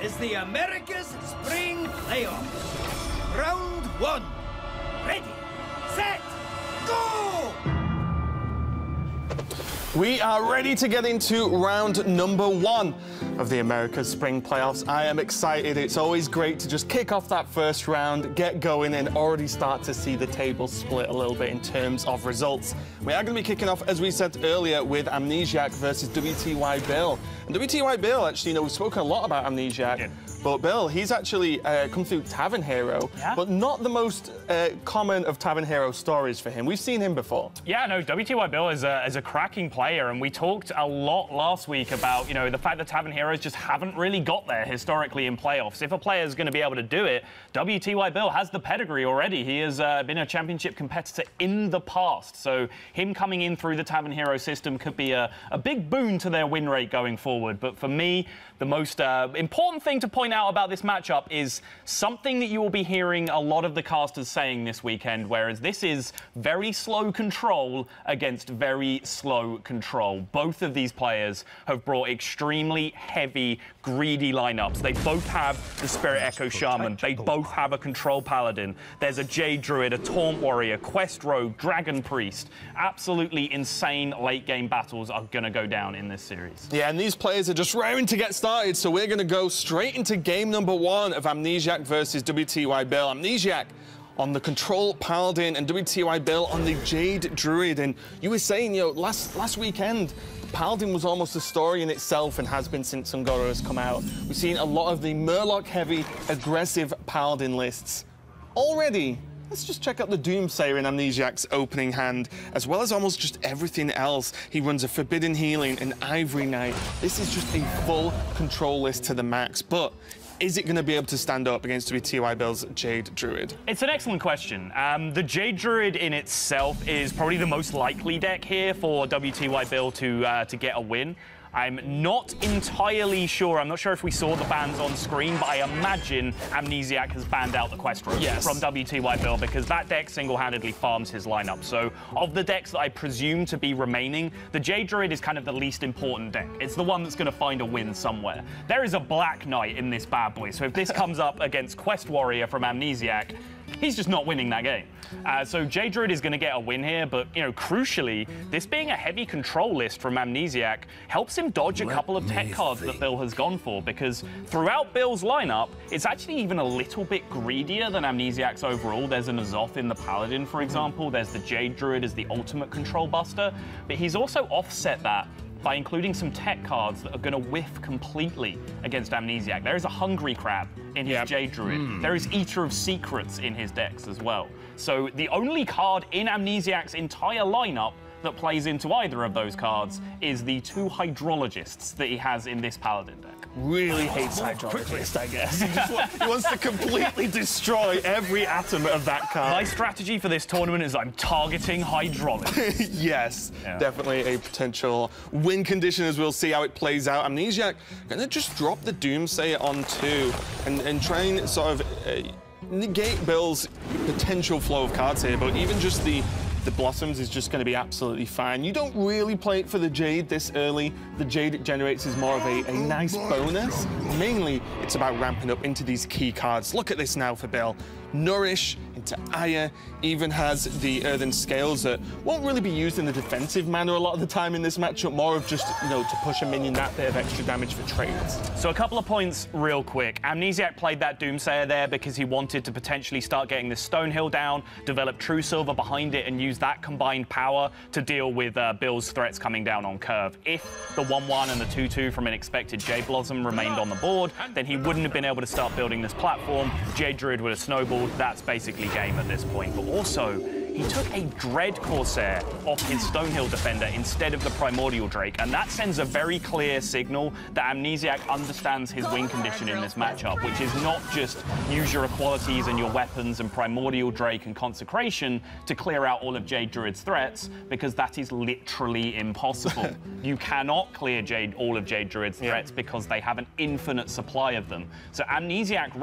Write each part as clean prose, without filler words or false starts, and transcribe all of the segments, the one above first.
is the America's Spring Playoffs. Round 1. Ready, set, go! We are ready to get into round number 1 of the America's Spring Playoffs. I am excited. It's always great to just kick off that first round, get going, and already start to see the table split a little bit in terms of results. We are going to be kicking off, as we said earlier, with Amnesiasc versus wtybill. And wtybill, actually, we've spoken a lot about Amnesiasc. Yeah. But Bill, he's actually come through Tavern Hero, but not the most common of Tavern Hero stories for him. We've seen him before. Yeah, no, wtybill is a cracking player, and we talked a lot last week about, the fact that Tavern Heroes just haven't really got there historically in playoffs. If a player is going to be able to do it, wtybill has the pedigree already. He has been a championship competitor in the past, so him coming in through the Tavern Hero system could be a big boon to their win rate going forward. But for me, the most important thing to point out about this matchup is something that you will be hearing a lot of the casters saying this weekend, whereas this is very slow control against very slow control. Both of these players have brought extremely heavy, greedy lineups. They both have the Spirit Echo Shaman. They both have a Control Paladin. There's a Jade Druid, a Taunt Warrior, Quest Rogue, Dragon Priest. Absolutely insane late-game battles are going to go down in this series. Yeah, and these players are just raring to get started, so we're going to go straight into game number 1 of Amnesiasc versus wtybill. Amnesiasc on the Control Paladin and wtybill on the Jade Druid. And you were saying, last weekend, Paladin was almost a story in itself and has been since Ungoro has come out. We've seen a lot of the Murloc-heavy, aggressive Paladin lists. Already, let's just check out the Doomsayer in Amnesiac's opening hand, as well as almost just everything else. He runs a Forbidden Healing, an Ivory Knight. This is just a full control list to the max, but is it going to be able to stand up against wtybill's Jade Druid? It's an excellent question. The Jade Druid in itself is probably the most likely deck here for wtybill to get a win. I'm not entirely sure. I'm not sure if we saw the bans on screen, but I imagine Amnesiasc has banned out the Quest Rogue from wtybill because that deck single-handedly farms his lineup. So of the decks that I presume to be remaining, the Jade Druid is kind of the least important deck. It's the one that's going to find a win somewhere. There is a Black Knight in this bad boy, so if this comes up against Quest Warrior from Amnesiasc, he's just not winning that game. So Jade Druid is going to get a win here, but, crucially, this being a heavy control list from Amnesiasc helps him dodge a couple of tech cards that Bill has gone for, because throughout Bill's lineup, it's actually even a little bit greedier than Amnesiac's overall. There's an Azoth in the Paladin, for example. There's the Jade Druid as the ultimate control buster, but he's also offset that by including some tech cards that are going to whiff completely against Amnesiasc. There is a Hungry Crab in his Jade Druid. There is Eater of Secrets in his decks as well. So the only card in Amnesiac's entire lineup that plays into either of those cards is the 2 Hydrologists that he has in this Paladin deck. Really hates Hydrologist, I guess. He wants to completely destroy every atom of that card. My strategy for this tournament is I'm targeting Hydrologist. Yes, definitely a potential win condition, as we'll see how it plays out. Amnesiasc gonna just drop the Doomsayer on 2 and try and sort of negate Bill's potential flow of cards here, but even just the Blossoms is just going to be absolutely fine. You don't really play it for the Jade this early. The Jade it generates is more of a nice bonus. Mainly, it's about ramping up into these key cards. Look at this now for Bill. Nourish into Aya, even has the Earthen Scales that won't really be used in a defensive manner a lot of the time in this matchup, more of just, to push a minion that bit of extra damage for trades. So a couple of points real quick. Amnesiasc played that Doomsayer there because he wanted to potentially start getting this Stonehill down, develop True Silver behind it, and use that combined power to deal with Bill's threats coming down on curve. If the 1-1 and the 2-2 from an expected Jade Blossom remained on the board, then he wouldn't have been able to start building this platform. Jade Druid would have snowballed. That's basically game at this point. But also, he took a Dread Corsair off his Stonehill Defender instead of the Primordial Drake, and that sends a very clear signal that Amnesiasc understands his win condition in this matchup, which is not just use your equalities and your weapons and Primordial Drake and Consecration to clear out all of Jade Druid's threats, because that is literally impossible. You cannot clear all of Jade Druid's threats because they have an infinite supply of them. So Amnesiasc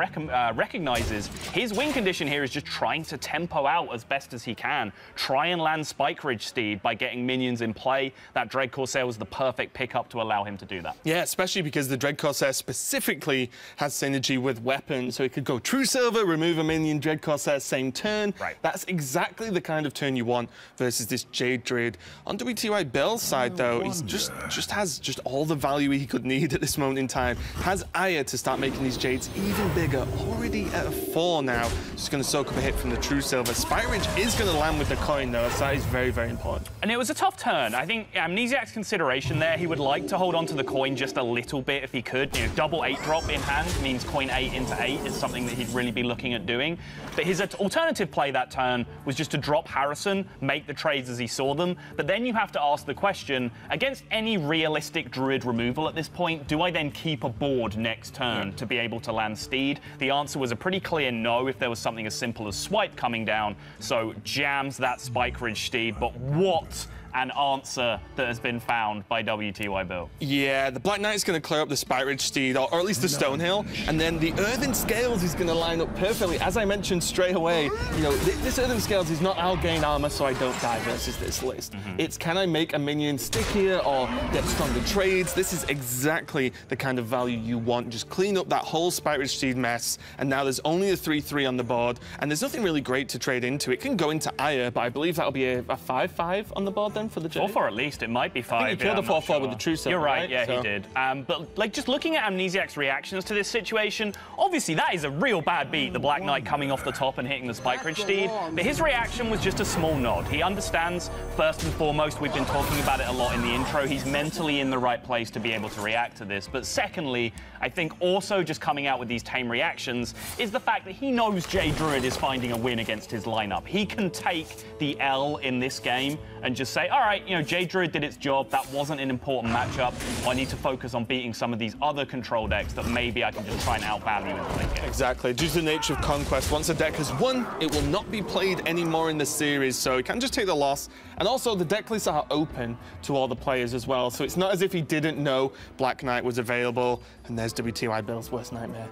recognizes his win condition here is just trying to tempo out as best as he can. Try and land Spike Ridge Steed by getting minions in play. That Dread Corsair was the perfect pickup to allow him to do that. Yeah, especially because the Dread Corsair specifically has synergy with weapons, so it could go True Silver, remove a minion, Dread Corsair, same turn. Right. That's exactly the kind of turn you want versus this Jade Druid. On wtybill's side, though, he's just has all the value he could need at this moment in time. Has Aya to start making these Jades even bigger, already at a 4 now. Just going to soak up a hit from the True Silver. Spike Ridge is going to land with the coin, though, so that is very, very important. And it was a tough turn. I think Amnesiac's consideration there, he would like to hold on to the coin just a little bit if he could. You know, double 8-drop in hand means coin 8 into 8 is something that he'd really be looking at doing. But his alternative play that turn was just to drop Harrison, make the trades as he saw them. But then you have to ask the question, against any realistic Druid removal at this point, do I then keep a board next turn to be able to land Steed? The answer was a pretty clear no if there was something as simple as Swipe coming down. So jams that Spike Ridge Steed, but what an answer that has been found by wtybill. Yeah, the Black Knight is going to clear up the Spike Ridge Steed, or at least the Stonehill, and then the Earthen Scales is going to line up perfectly. As I mentioned straight away, you know, this Earthen Scales is not I'll gain armor so I don't die versus this list. It's can I make a minion stickier or get stronger trades? This is exactly the kind of value you want. Just clean up that whole Spike Ridge Steed mess, and now there's only a 3/3 on the board, and there's nothing really great to trade into. It can go into Aya, but I believe that'll be a 5/5 on the board then for the Jade. 4/4 at least, it might be 5. I think he killed a 4/4 with the True Silver. You're right, yeah, so. he did. But like just looking at Amnesiac's reactions to this situation, obviously that is a real bad beat, the Black Knight coming off the top and hitting the Spike Ridge Steed. But his reaction was just a small nod. He understands, first and foremost, we've been talking about it a lot in the intro, he's mentally in the right place to be able to react to this. But secondly, I think also just coming out with these tame reactions is the fact that he knows Jade Druid is finding a win against his lineup. He can take the L in this game and just say, all right, you know, Jade Druid did its job. That wasn't an important matchup. I need to focus on beating some of these other control decks that maybe I can just try and outvalue in the late game. Exactly. Due to the nature of Conquest, once a deck has won, it will not be played anymore in the series, so he can just take the loss. And also, the deck lists are open to all the players as well, so it's not as if he didn't know Black Knight was available. And there's wtybill's worst nightmare.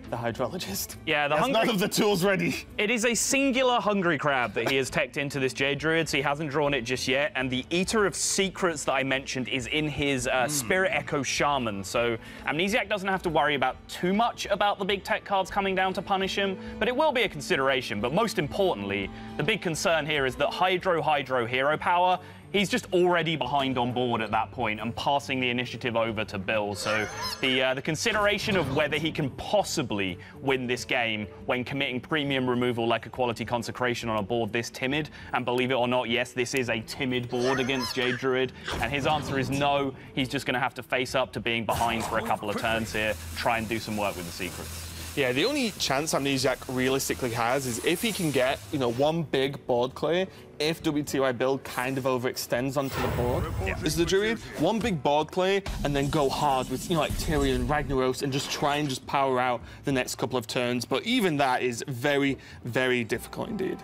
The Hydrologist. Yeah, none of the tools ready. It is a singular Hungry Crab that he has teched into this Jade Druid, so he hasn't drawn it just yet. And the Eater of Secrets that I mentioned is in his Spirit Echo Shaman. So Amnesiac doesn't have to worry about too much about the big tech cards coming down to punish him, but it will be a consideration. But most importantly, the big concern here is that Hydro hero power, he's just already behind on board at that point and passing the initiative over to Bill. So the consideration of whether he can possibly win this game when committing premium removal like a Quality Consecration on a board this timid, and believe it or not, yes, this is a timid board against Jade Druid, and his answer is no. He's just going to have to face up to being behind for a couple of turns here, try and do some work with the secrets. Yeah, the only chance Amnesiac realistically has is if he can get, you know, one big board clear, if wtybill kind of overextends onto the board as the Druid, one big board clear, and then go hard with, you know, like Tyrion, Ragnaros, and just try and just power out the next couple of turns. But even that is very, very difficult indeed.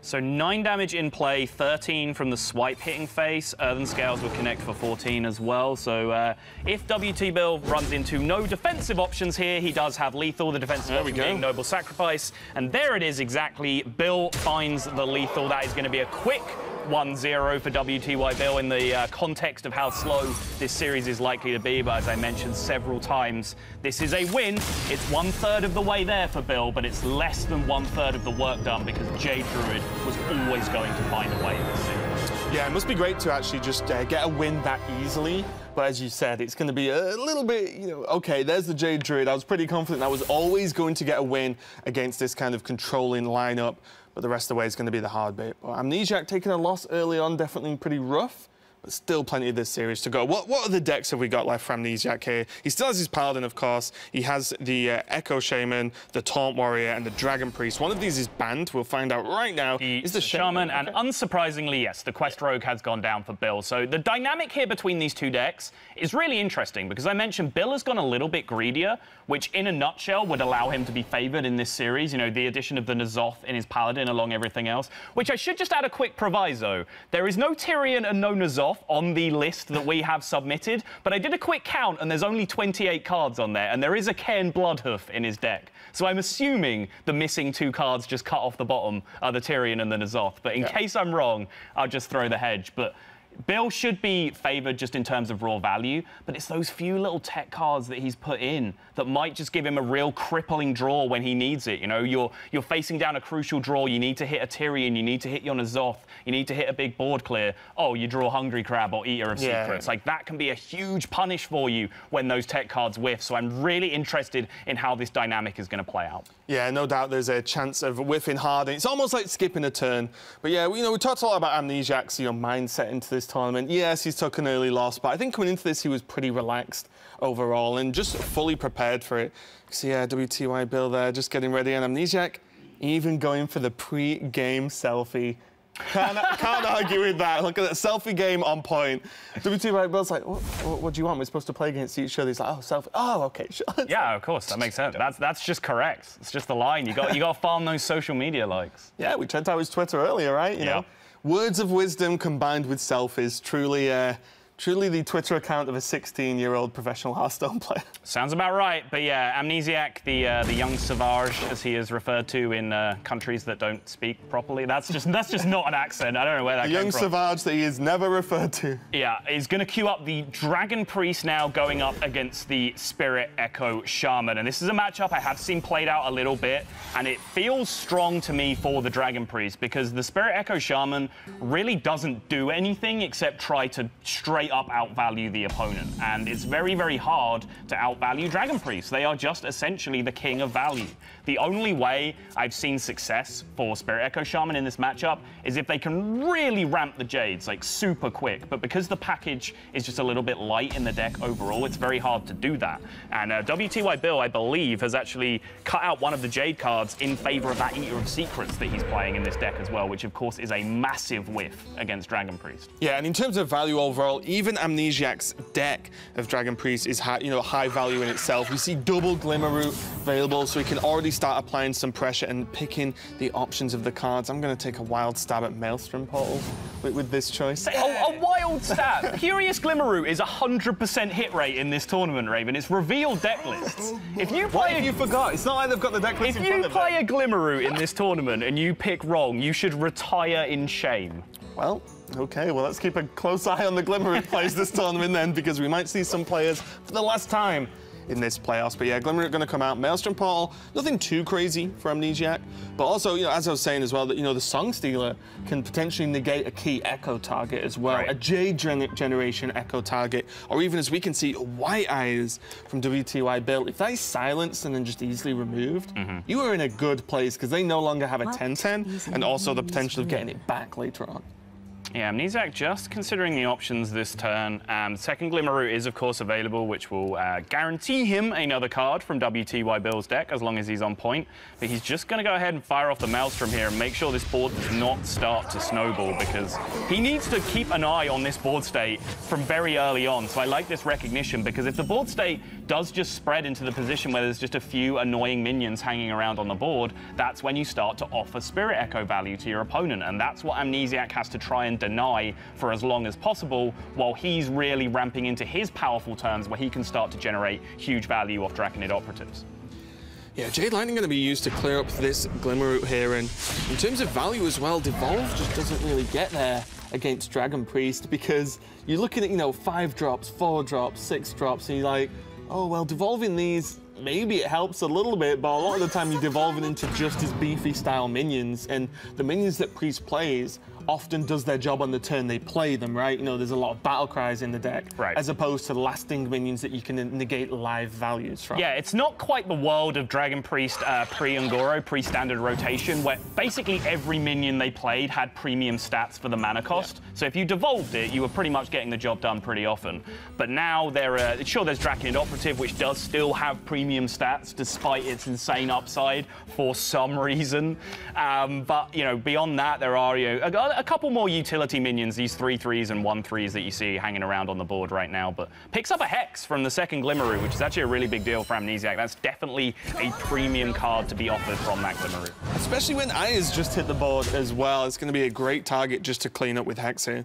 So 9 damage in play, 13 from the Swipe hitting face. Earthen Scales will connect for 14 as well. So if wtbill runs into no defensive options here, he does have lethal, the defensive option being Noble Sacrifice. And there it is exactly. Bill finds the lethal. That is going to be a quick 1-0 for wtybill in the context of how slow this series is likely to be. But as I mentioned several times, this is a win. It's 1/3 of the way there for Bill, but it's less than 1/3 of the work done because Jade Druid was always going to find a way in this series. Yeah, it must be great to actually just get a win that easily. But as you said, it's going to be a little bit, you know, okay, there's the Jade Druid. I was pretty confident I was always going to get a win against this kind of controlling lineup. But the rest of the way is going to be the hard bit. But Amnesiac taking a loss early on, definitely pretty rough. But still plenty of this series to go. What other decks have we got left for Amnesiac here? He still has his Paladin, of course. He has the Echo Shaman, the Taunt Warrior, and the Dragon Priest. One of these is banned. We'll find out right now. Is the Shaman, and unsurprisingly, yes, the Quest Rogue has gone down for Bill. So the dynamic here between these two decks is really interesting because I mentioned Bill has gone a little bit greedier, which in a nutshell would allow him to be favored in this series. You know, the addition of the N'Zoth in his Paladin along everything else, which I should just add a quick proviso. There is no Tyrion and no N'Zoth off on the list that we have submitted, but I did a quick count, and there's only 28 cards on there, and there is a Cairn Bloodhoof in his deck. So I'm assuming the missing 2 cards just cut off the bottom are the Tyrion and the N'Zoth. But in case I'm wrong, I'll just throw the hedge. But Bill should be favoured just in terms of raw value, but it's those few little tech cards that he's put in that might just give him a real crippling draw when he needs it. You know, you're facing down a crucial draw. You need to hit a Tyrion. You need to hit your N'Zoth. You need to hit a big board clear. Oh, you draw Hungry Crab or Eater of Secrets. Like, that can be a huge punish for you when those tech cards whiff. So I'm really interested in how this dynamic is going to play out. Yeah, no doubt there's a chance of whiffing hard. And it's almost like skipping a turn. But yeah, we talked a lot about Amnesiac's mindset into this tournament. Yes, he's took an early loss, but I think coming into this, he was pretty relaxed overall and just fully prepared for it. So yeah, wtybill there, just getting ready. And Amnesiac even going for the pre-game selfie. Can't argue with that. Look at that selfie game on point. wtybill's like, what do you want? We're supposed to play against each other. He's like, oh, selfie. Oh, okay. Yeah, of course, that makes sense. That's just correct. It's just the line. You got to farm those social media likes. Yeah, we checked out his Twitter earlier, right? You know, words of wisdom combined with selfies. Truly the Twitter account of a 16-year-old professional Hearthstone player. Sounds about right. But yeah, Amnesiac, the young Savage, as he is referred to in countries that don't speak properly. That's just not an accent. I don't know where that came from. The young Savage that he is never referred to. Yeah, he's going to queue up the Dragon Priest now going up against the Spirit Echo Shaman. And this is a matchup I have seen played out a little bit, and it feels strong to me for the Dragon Priest because the Spirit Echo Shaman really doesn't do anything except try to straight up outvalue the opponent, and it's very, very hard to outvalue Dragon Priests. They are just essentially the king of value. The only way I've seen success for Spirit Echo Shaman in this matchup is if they can really ramp the Jades, like super quick, but because the package is just a little bit light in the deck overall, it's very hard to do that. And wtybill, I believe, has actually cut out one of the Jade cards in favor of that Eater of Secrets that he's playing in this deck as well, which of course is a massive whiff against Dragon Priest. Yeah, and in terms of value overall, even Amnesiac's deck of Dragon Priest is high value in itself. We see double Glimmerroot available, so we can already start applying some pressure and picking the options of the cards. I'm going to take a wild stab at Maelstrom Portals with this choice. A wild stab. Curious Glimmerroot is 100% hit rate in this tournament, Raven. It's revealed deck lists. If you play, you forgot. It's not like they've got the deck list in front of them. If you play a Glimmerroot in this tournament and you pick wrong, you should retire in shame. Well, okay, well, let's keep a close eye on the Glimmerroot plays this tournament then, because we might see some players for the last time in this playoffs. But yeah, Glimmerroot going to come out. Maelstrom Portal, nothing too crazy for Amnesiac, but also, as I was saying as well, that, the Song Stealer can potentially negate a key Echo target as well, a Jade Generation Echo target, or even, as we can see, White Eyes from wtybill. If that is silenced and then just easily removed, you are in a good place, because they no longer have a 10-10, and also the potential of getting it back later on. Yeah, Amnesiac just considering the options this turn. Second Glimmerroot is, of course, available, which will guarantee him another card from wtybill's deck as long as he's on point. But he's just going to go ahead and fire off the Maelstrom here and make sure this board does not start to snowball, because he needs to keep an eye on this board state from very early on. So I like this recognition, because if the board state does just spread into the position where there's just a few annoying minions hanging around on the board, that's when you start to offer Spirit Echo value to your opponent. And that's what Amnesiac has to try and deny for as long as possible, while he's really ramping into his powerful turns where he can start to generate huge value off Draconid Operatives. Yeah, Jade Lightning going to be used to clear up this Glimmerroot here, and in terms of value as well, Devolve just doesn't really get there against Dragon Priest, because you're looking at, 5 drops, 4 drops, 6 drops, and you're like, oh, well, devolving these, maybe it helps a little bit, but a lot of the time you're devolving into just as beefy style minions, and the minions that Priest plays often does their job on the turn they play them, right? There's a lot of battle cries in the deck, as opposed to lasting minions that you can negate live values from. Yeah, it's not quite the world of Dragon Priest pre-Ungoro, pre-standard rotation, where basically every minion they played had premium stats for the mana cost. So if you devolved it, you were pretty much getting the job done pretty often. But now there's Draconid Operative, which does still have premium stats despite its insane upside for some reason. But beyond that, there are a couple more utility minions, these 3/3s and 1/3s that you see hanging around on the board right now, but picks up a Hex from the second Glimmerroot, which is actually a really big deal for Amnesiac. That's definitely a premium card to be offered from that Glimmerroot. Especially when Ayers just hit the board as well. It's going to be a great target just to clean up with Hex here.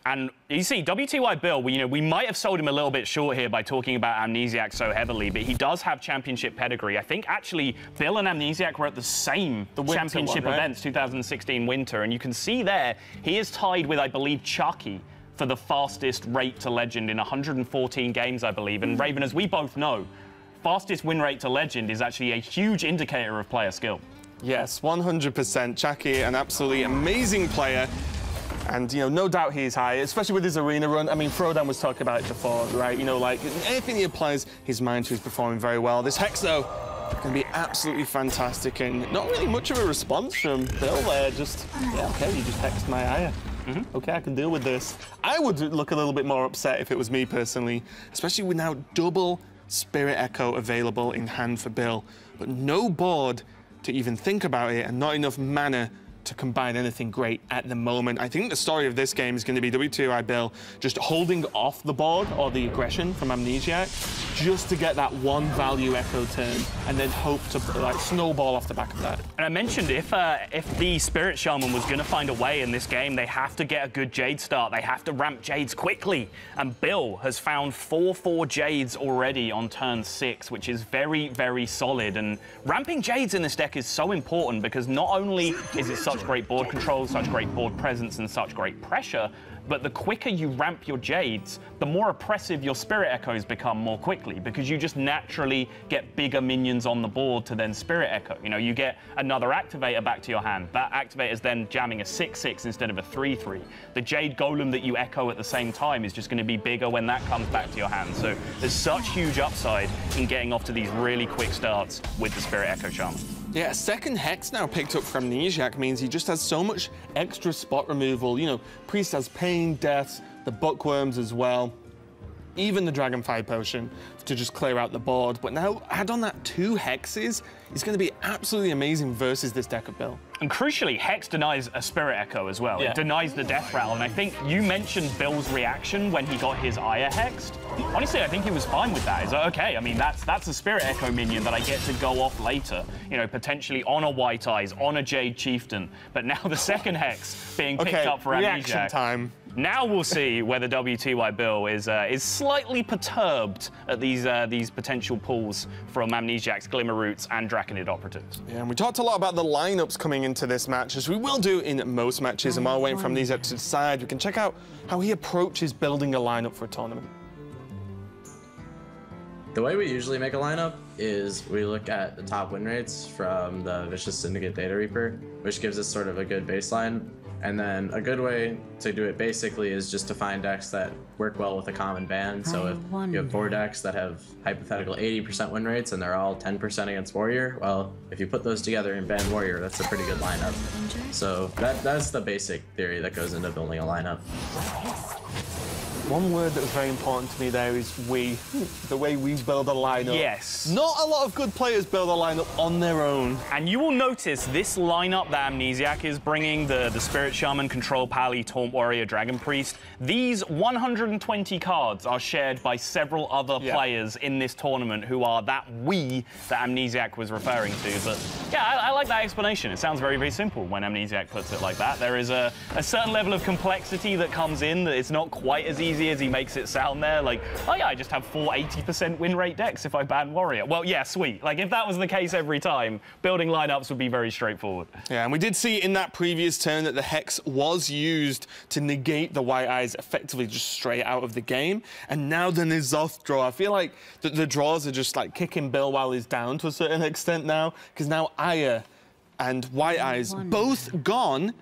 And you see, wtybill, we might have sold him a little bit short here by talking about Amnesiasc so heavily, but he does have championship pedigree. I think actually Bill and Amnesiasc were at the same championship events, 2016 winter, and you can see there he is tied with, I believe, Chucky for the fastest rate to legend in 114 games, I believe. And Raven, as we both know, fastest win rate to legend is actually a huge indicator of player skill. Yes, 100%. Chucky, an absolutely amazing player. And, no doubt he's high, especially with his arena run. I mean, Frodan was talking about it before, right? Like, anything he applies his mind to is performing very well. This Hex, though, can be absolutely fantastic, and not really much of a response from Bill there. Just, yeah, okay, you just hexed my Aya. Okay, I can deal with this. I would look a little bit more upset if it was me, personally, especially with now double Spirit Echo available in hand for Bill, but no board to even think about it, and not enough mana to combine anything great at the moment. I think the story of this game is going to be wtybill just holding off the board or the aggression from Amnesiasc just to get that one value Echo turn and then hope to snowball off the back of that. And I mentioned if the Spirit Shaman was going to find a way in this game, they have to get a good Jade start. They have to ramp Jades quickly. And Bill has found 4/4 Jades already on turn 6, which is very, very solid. And ramping Jades in this deck is so important because not only is it such great board control, such great board presence, and such great pressure, but the quicker you ramp your Jades, the more oppressive your Spirit Echoes become more quickly, because you just naturally get bigger minions on the board to then Spirit Echo. You get another activator back to your hand. That activator is then jamming a 6/6 instead of a 3/3. The Jade Golem that you echo at the same time is just going to be bigger when that comes back to your hand. So there's such huge upside in getting off to these really quick starts with the Spirit Echo Shaman. Yeah, a second Hex now picked up from Amnesiasc means he just has so much extra spot removal. Priest has Pain, Death, the Bookworms as well, even the Dragonfire Potion to just clear out the board. But now add on that 2 Hexes, it's going to be absolutely amazing versus this deck of Bill. And crucially, Hex denies a Spirit Echo as well. Yeah. It denies the Death Rattle. And I think you mentioned Bill's reaction when he got his Aya hexed. Honestly, I think he was fine with that. He's like, okay, I mean, that's a Spirit Echo minion that I get to go off later, potentially on a White Eyes, on a Jade Chieftain. But now the second Hex being picked up for Amnesiasc. Reaction time. Now we'll see whether wtybill is slightly perturbed at these potential pulls from Amnesiasc's Glimmer Roots and Draconid Operatives. Yeah, and we talked a lot about the lineups coming into this match, as we will do in most matches, and while waiting for Amnesiasc to decide, we can check out how he approaches building a lineup for a tournament. The way we usually make a lineup is we look at the top win rates from the Vicious Syndicate Data Reaper, which gives us sort of a good baseline. And then a good way to do it basically is just to find decks that work well with a common ban. So if you have 4 decks that have hypothetical 80% win rates and they're all 10% against Warrior, well, if you put those together and ban Warrior, that's a pretty good lineup. So that's the basic theory that goes into building a lineup. One word that was very important to me there is we. The way we build a lineup. Yes. Not a lot of good players build a lineup on their own. And you will notice this lineup that Amnesiasc is bringing, the Spirit Shaman, Control Pally, Taunt Warrior, Dragon Priest, these 120 cards are shared by several other players in this tournament who are that we that Amnesiasc was referring to. But yeah, I like that explanation. It sounds very, very simple when Amnesiasc puts it like that. There is a certain level of complexity that comes in that it's not quite as easy as he makes it sound there. Like, oh yeah, I just have 4 80% win rate decks if I ban Warrior. Well, yeah, sweet. Like, if that was the case every time, building lineups would be very straightforward. Yeah, and we did see in that previous turn that the Hex was used to negate the White Eyes effectively just straight out of the game. And now the N'Zoth draw. I feel like the draws are just like kicking Bill while he's down to a certain extent now, because now Aya and White Eyes both gone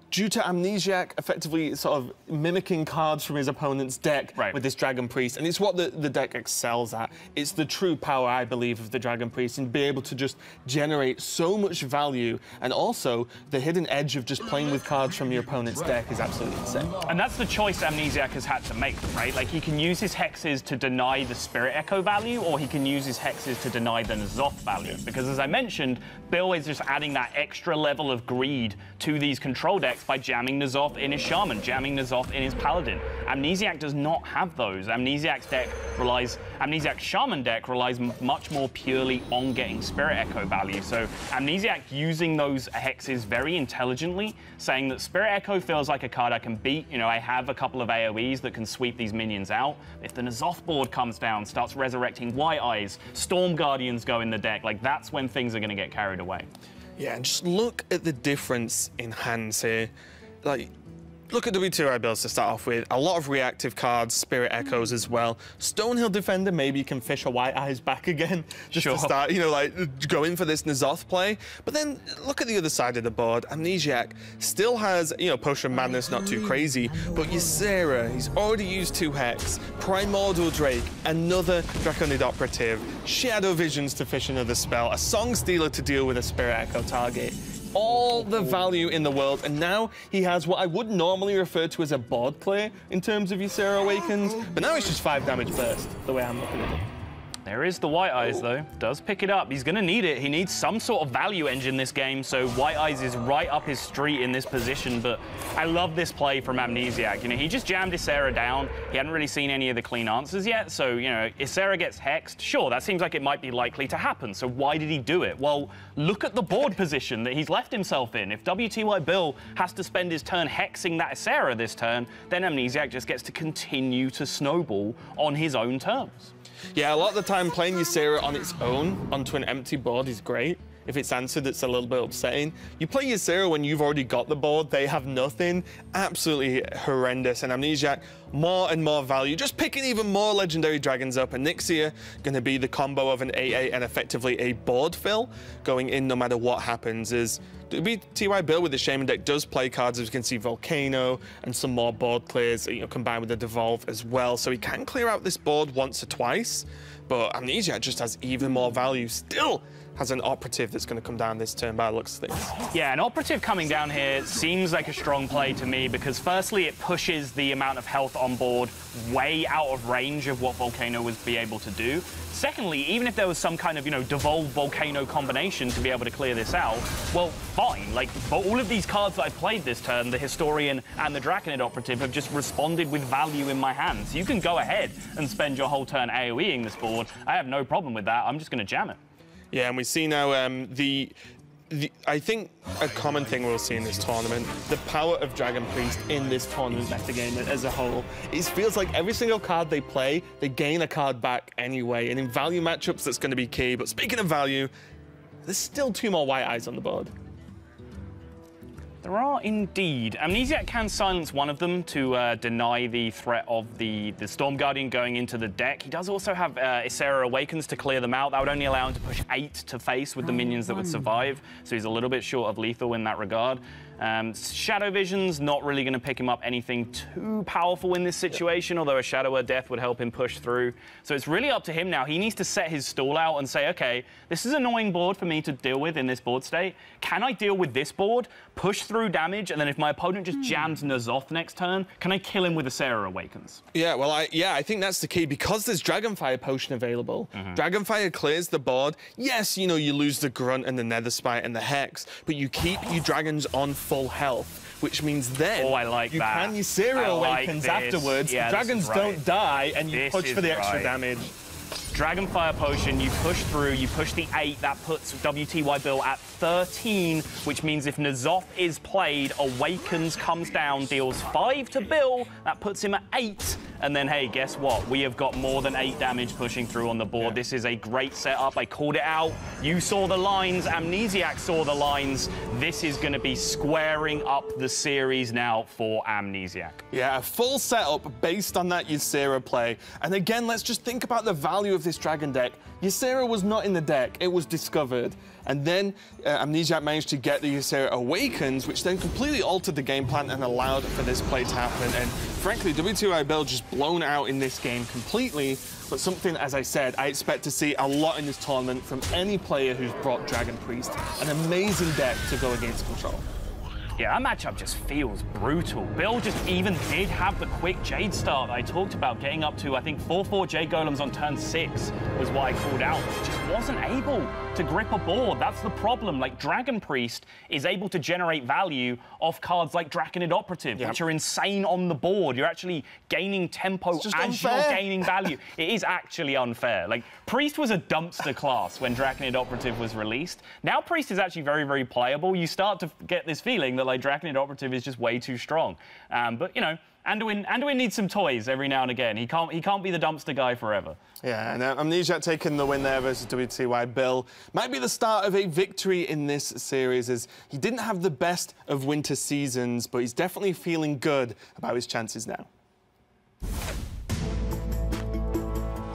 due to Amnesiasc effectively sort of mimicking cards from his opponent's deck with this Dragon Priest. And it's what the deck excels at. It's the true power, I believe, of the Dragon Priest, and be able to just generate so much value. And also, the hidden edge of just playing with cards from your opponent's deck is absolutely insane. And that's the choice Amnesiasc has had to make, right? Like, he can use his Hexes to deny the Spirit Echo value, or he can use his Hexes to deny the N'Zoth value. Because, as I mentioned, Bill is just adding that extra level of greed to these control decks hex by jamming N'Zoth in his Shaman, jamming N'Zoth in his Paladin. Amnesiac does not have those. Amnesiac's Shaman deck relies much more purely on getting Spirit Echo value. So Amnesiac using those hexes very intelligently, saying that Spirit Echo feels like a card I can beat. You know, I have a couple of AoEs that can sweep these minions out. If the N'Zoth board comes down, starts resurrecting White Eyes, Storm Guardians go in the deck, like that's when things are going to get carried away. Yeah, and just look at the difference in hands here. Like, look at wtybills to start off with. A lot of reactive cards, Spirit Echoes as well. Stonehill Defender, maybe you can fish a White Eyes back again. Just to start, you know, like, going for this N'Zoth play. But then, look at the other side of the board. Amnesiac still has, you know, Potion of Madness, not too crazy. But Ysera, he's already used 2 Hex. Primordial Drake, another Draconid Operative. Shadow Visions to fish another spell. A Song Stealer to deal with a Spirit Echo target. All the value in the world, and now he has what I would normally refer to as a board clear in terms of Ysera Awakens, but now it's just 5 damage burst, the way I'm looking at it. There is the White Eyes, though. Does pick it up. He's going to need it. He needs some sort of value engine this game, so White Eyes is right up his street in this position, but I love this play from Amnesiac. You know, he just jammed Ysera down. He hadn't really seen any of the clean answers yet, so, you know, Ysera gets hexed. Sure, that seems like it might be likely to happen, so why did he do it? Well, look at the board position that he's left himself in. If wtybill has to spend his turn hexing that Ysera this turn, then Amnesiac just gets to continue to snowball on his own terms. Yeah, a lot of the time playing Ysera on its own onto an empty board is great. If it's answered, it's a little bit upsetting. You play Ysera when you've already got the board, they have nothing. Absolutely horrendous. And Amnesiac, more and more value. Just picking even more legendary dragons up. And Nixia going to be the combo of an 8/8 and effectively a board fill going in no matter what happens. Is wtybill with the Shaman deck does play cards, as you can see, Volcano and some more board clears, you know, combined with the Devolve as well. So he can clear out this board once or twice, but Amnesiac just has even more value. Still has an Operative that's going to come down this turn by the looks of things. Yeah, an Operative coming down here seems like a strong play to me because firstly, it pushes the amount of health on board way out of range of what Volcano would be able to do. Secondly, even if there was some kind of, you know, Devolve Volcano combination to be able to clear this out, well, fine. Like, but all of these cards that I played this turn, the Historian and the Draconid Operative, have just responded with value in my hands. You can go ahead and spend your whole turn AoEing this board. I have no problem with that. I'm just going to jam it. Yeah, and we see now I think a common thing we'll see in this tournament, the power of Dragon Priest in this tournament metagame as a whole. It feels like every single card they play, they gain a card back anyway, and in value matchups, that's going to be key. But speaking of value, there's still 2 more White Eyes on the board. There are indeed. Amnesiac can silence one of them to deny the threat of the Storm Guardian going into the deck. He does also have Ysera Awakens to clear them out. That would only allow him to push 8 to face with the minions that would survive, so he's a little bit short of lethal in that regard. Shadow Vision's not really going to pick him up anything too powerful in this situation, although a Shadow of Death would help him push through. So it's really up to him now. He needs to set his stall out and say, okay, this is an annoying board for me to deal with in this board state. Can I deal with this board, push through damage, and then if my opponent just jams N'Zoth next turn, can I kill him with Ysera Awakens? Yeah, well, I think that's the key. Because there's Dragonfire Potion available, Dragonfire clears the board. Yes, you know, you lose the Grunt and the Nether Spite and the Hex, but you keep your dragons on full health, which means then you can Ysera Awakens afterwards. Yeah, dragons don't die, and you push for the extra damage. Dragonfire Potion, you push through, you push the 8, that puts wtybill at 13, which means if N'Zoth is played, Awakens comes down, deals 5 to Bill, that puts him at 8, and then, hey, guess what? We have got more than 8 damage pushing through on the board. This is a great setup. I called it out. You saw the lines. Amnesiac saw the lines. This is going to be squaring up the series now for Amnesiac. Yeah, a full setup based on that Ysera play. And again, let's just think about the value of this Dragon deck. Ysera was not in the deck. It was discovered. And then Amnesiac managed to get the Ysera Awakens, which then completely altered the game plan and allowed for this play to happen. And frankly, wtybill just blown out in this game completely. But something, as I said, I expect to see a lot in this tournament from any player who's brought Dragon Priest. An amazing deck to go against Control. Yeah, that matchup just feels brutal. Bill just even did have the quick Jade start that I talked about, getting up to, I think, 4/4 Jade Golems on turn 6 was what I called out. Just wasn't able to grip a board. That's the problem. Like, Dragon Priest is able to generate value off cards like Draconid Operative, which are insane on the board. You're actually gaining tempo as you're gaining value. It is actually unfair. Like, Priest was a dumpster class when Draconid Operative was released. Now Priest is actually very, very playable. You start to get this feeling that, like, Draconid Operative is just way too strong. But, you know, Anduin needs some toys every now and again. He can't be the dumpster guy forever. Yeah, and Amnesiasc taking the win there versus wtybill. Might be the start of a victory in this series, as he didn't have the best of winter seasons, but he's definitely feeling good about his chances now.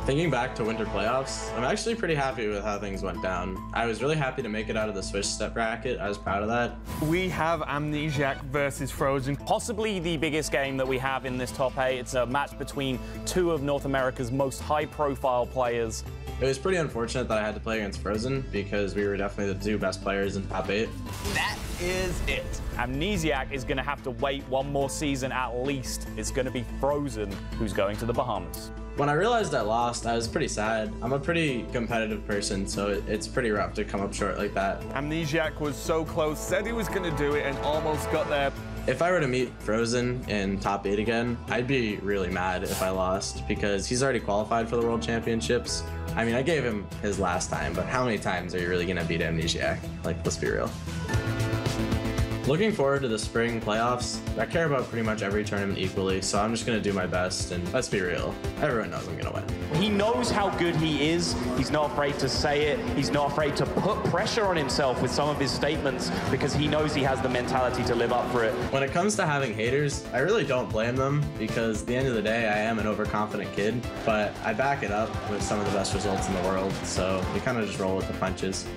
Thinking back to winter playoffs, I'm actually pretty happy with how things went down. I was really happy to make it out of the Swish step bracket. I was proud of that. We have Amnesiasc versus Frozen. Possibly the biggest game that we have in this top 8. It's a match between two of North America's most high-profile players. It was pretty unfortunate that I had to play against Frozen because we were definitely the 2 best players in top 8. That is it. Amnesiasc is going to have to wait one more season at least. It's going to be Frozen who's going to the Bahamas. When I realized I lost, I was pretty sad. I'm a pretty competitive person, so it's pretty rough to come up short like that. Amnesiasc was so close, said he was going to do it, and almost got there. If I were to meet Frozen in top 8 again, I'd be really mad if I lost because he's already qualified for the World Championships. I mean, I gave him his last time, but how many times are you really going to beat Amnesiasc? Like, let's be real. Looking forward to the spring playoffs. I care about pretty much every tournament equally, so I'm just going to do my best, and let's be real. Everyone knows I'm going to win. He knows how good he is. He's not afraid to say it. He's not afraid to put pressure on himself with some of his statements because he knows he has the mentality to live up for it. When it comes to having haters, I really don't blame them because at the end of the day, I am an overconfident kid, but I back it up with some of the best results in the world, so you kind of just roll with the punches.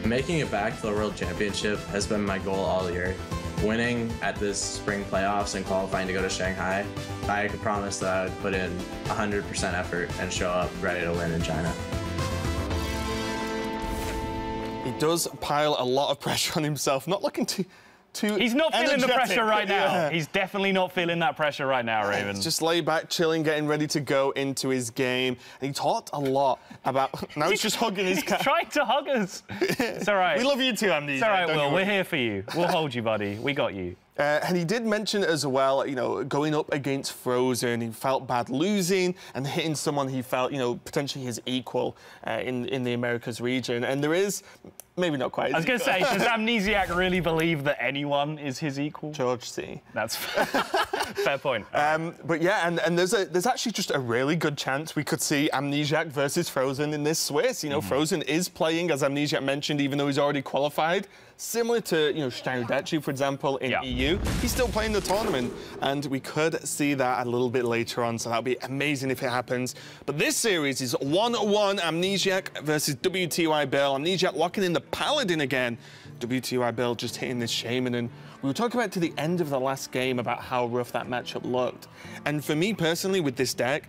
Making it back to the World Championship has been my goal all year. Winning at this spring playoffs and qualifying to go to Shanghai, I could promise that I would put in 100% effort and show up ready to win in China. He does pile a lot of pressure on himself, not looking too He's not feeling the pressure right now. Yeah. He's definitely not feeling that pressure right now, Raven. He's just laid back, chilling, getting ready to go into his game. And he talked a lot about... Now he's just hugging his cat. He's trying to hug us. It's all right. We love you too, Amnesiasc. It's all right, Will. We're here for you. We'll hold you, buddy. We got you. And he did mention as well, you know, going up against Frozen, he felt bad losing and hitting someone he felt, you know, potentially his equal in the Americas region. And there is, maybe not quite. I was going to say, does Amnesiasc really believe that anyone is his equal? George C. That's fair point. But yeah, and there's actually just a really good chance we could see Amnesiasc versus Frozen in this Swiss. You know, Frozen is playing, as Amnesiasc mentioned, even though he's already qualified. Similar to, you know, Steinudachi, for example, in EU. He's still playing the tournament, and we could see that a little bit later on, so that would be amazing if it happens. But this series is 1-1, Amnesiasc versus wtybill. Amnesiasc locking in the Paladin again. wtybill just hitting this Shaman, and we were talking about to the end of the last game about how rough that matchup looked. And for me personally, with this deck,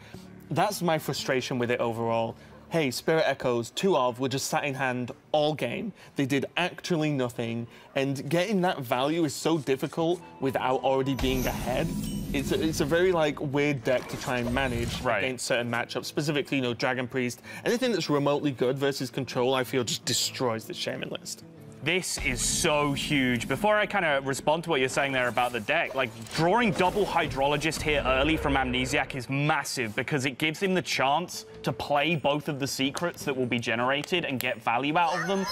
that's my frustration with it overall. Hey, Spirit Echoes, 2 of, were just sat in hand all game. They did actually nothing, and getting that value is so difficult without already being ahead. It's a very, like, weird deck to try and manage against certain matchups, specifically, you know, Dragon Priest. Anything that's remotely good versus Control, I feel, just destroys the Shaman list. This is so huge. Before I kind of respond to what you're saying there about the deck, like, drawing double Hydrologist here early from Amnesiasc is massive because it gives him the chance to play both of the secrets that will be generated and get value out of them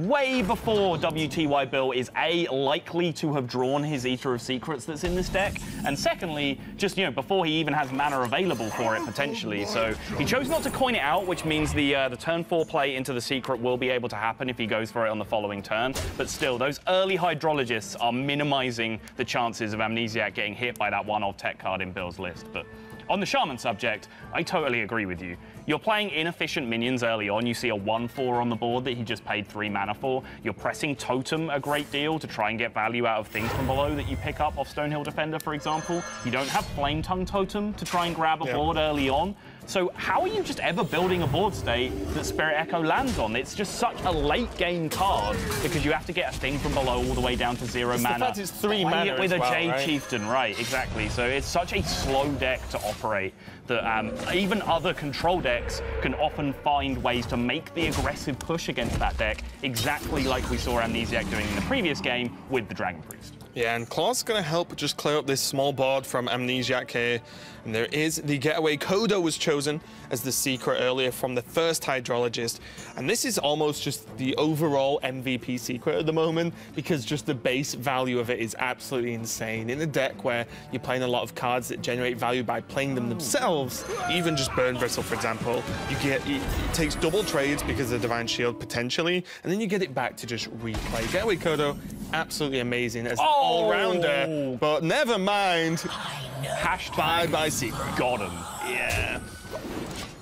way before wtybill is A, likely to have drawn his Ether of Secrets that's in this deck, and secondly, just, you know, before he even has mana available for it, potentially. So he chose not to coin it out, which means the turn 4 play into the secret will be able to happen if he goes for it on the following turn. But still, those early Hydrologists are minimizing the chances of Amnesiasc getting hit by that one-off tech card in Bill's list. But on the Shaman subject, I totally agree with you. You're playing inefficient minions early on. You see a 1/4 on the board that he just paid 3 mana for. You're pressing Totem a great deal to try and get value out of things from below that you pick up off Stonehill Defender, for example. You don't have Flame Tongue Totem to try and grab a board early on. So how are you just ever building a board state that Spirit Echo lands on? It's just such a late game card because you have to get a thing from below all the way down to 0 mana. The fact it's 3 mana with as a well, Jade right? Chieftain, right? Exactly. So it's such a slow deck to operate that even other control decks can often find ways to make the aggressive push against that deck, exactly like we saw Amnesiac doing in the previous game with the Dragon Priest. Yeah, and Claw's going to help just clear up this small board from Amnesiac here. And there is the getaway. Kodo was chosen as the secret earlier from the first Hydrologist. And this is almost just the overall MVP secret at the moment because just the base value of it is absolutely insane. In a deck where you're playing a lot of cards that generate value by playing them themselves, even just Burn Bristle, for example, it takes double trades because of the Divine Shield potentially, and then you get it back to just replay. Getaway Kodo, absolutely amazing as an all-rounder, but never mind. Hashtag Secret. Got him. Yeah.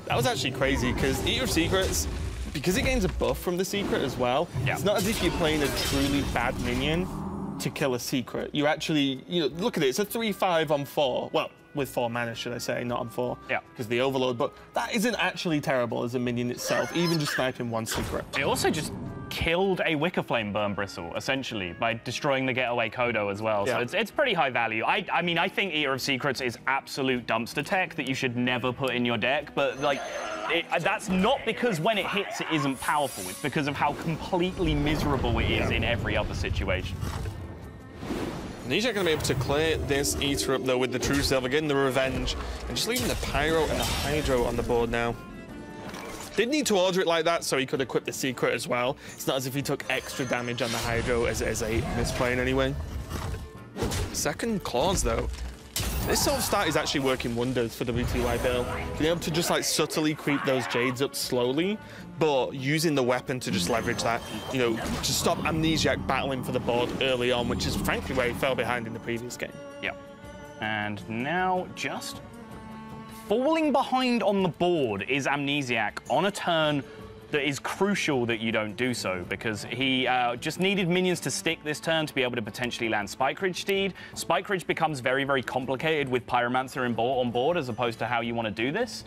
That was actually crazy because Eater of Secrets, because it gains a buff from the secret as well, it's not as if you're playing a truly bad minion to kill a secret. You actually, look at it, it's a 3/5 on 4. Well, with 4 mana, should I say, not on 4. Yeah. Because the Overload, but that isn't actually terrible as a minion itself, even just sniping one secret. It also just killed a Wicker Flame Burn Bristle, essentially, by destroying the Getaway Kodo as well. Yeah. So it's pretty high value. I mean, I think Eater of Secrets is absolute dumpster tech that you should never put in your deck, but, like, that's not because when it hits, it isn't powerful. It's because of how completely miserable it is in every other situation. Amnesiac going to be able to clear this Eater up, though, with the True Silver, getting the Revenge, and just leaving the Pyro and the Hydro on the board now. Did need to order it like that so he could equip the secret as well. It's not as if he took extra damage on the Hydro as a misplay in any way. Second Claws, though. This sort of start is actually working wonders for wtybill. Being able to just like subtly creep those Jades up slowly, but using the weapon to just leverage that, to stop Amnesiac battling for the board early on, which is frankly where he fell behind in the previous game. Yeah. And now just falling behind on the board is Amnesiac on a turn that is crucial that you don't do so, because he just needed minions to stick this turn to be able to potentially land Spike Ridge Steed. Spike Ridge becomes very, very complicated with Pyromancer on board as opposed to how you want to do this.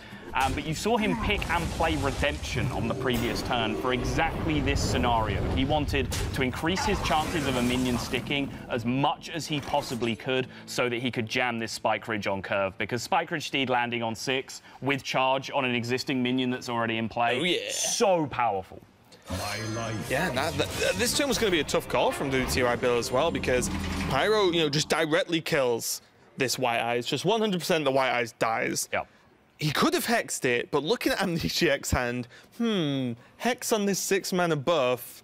But you saw him pick and play Redemption on the previous turn for exactly this scenario. He wanted to increase his chances of a minion sticking as much as he possibly could so that he could jam this Spike Ridge on curve, because Spike Ridge Steed landing on 6 with charge on an existing minion that's already in play, so powerful. Yeah, this turn was going to be a tough call from wtybill as well, because Pyro, just directly kills this White Eyes. Just 100% the White Eyes dies. Yep. He could have hexed it, but looking at Amnesiac's hand, hex on this 6 mana buff,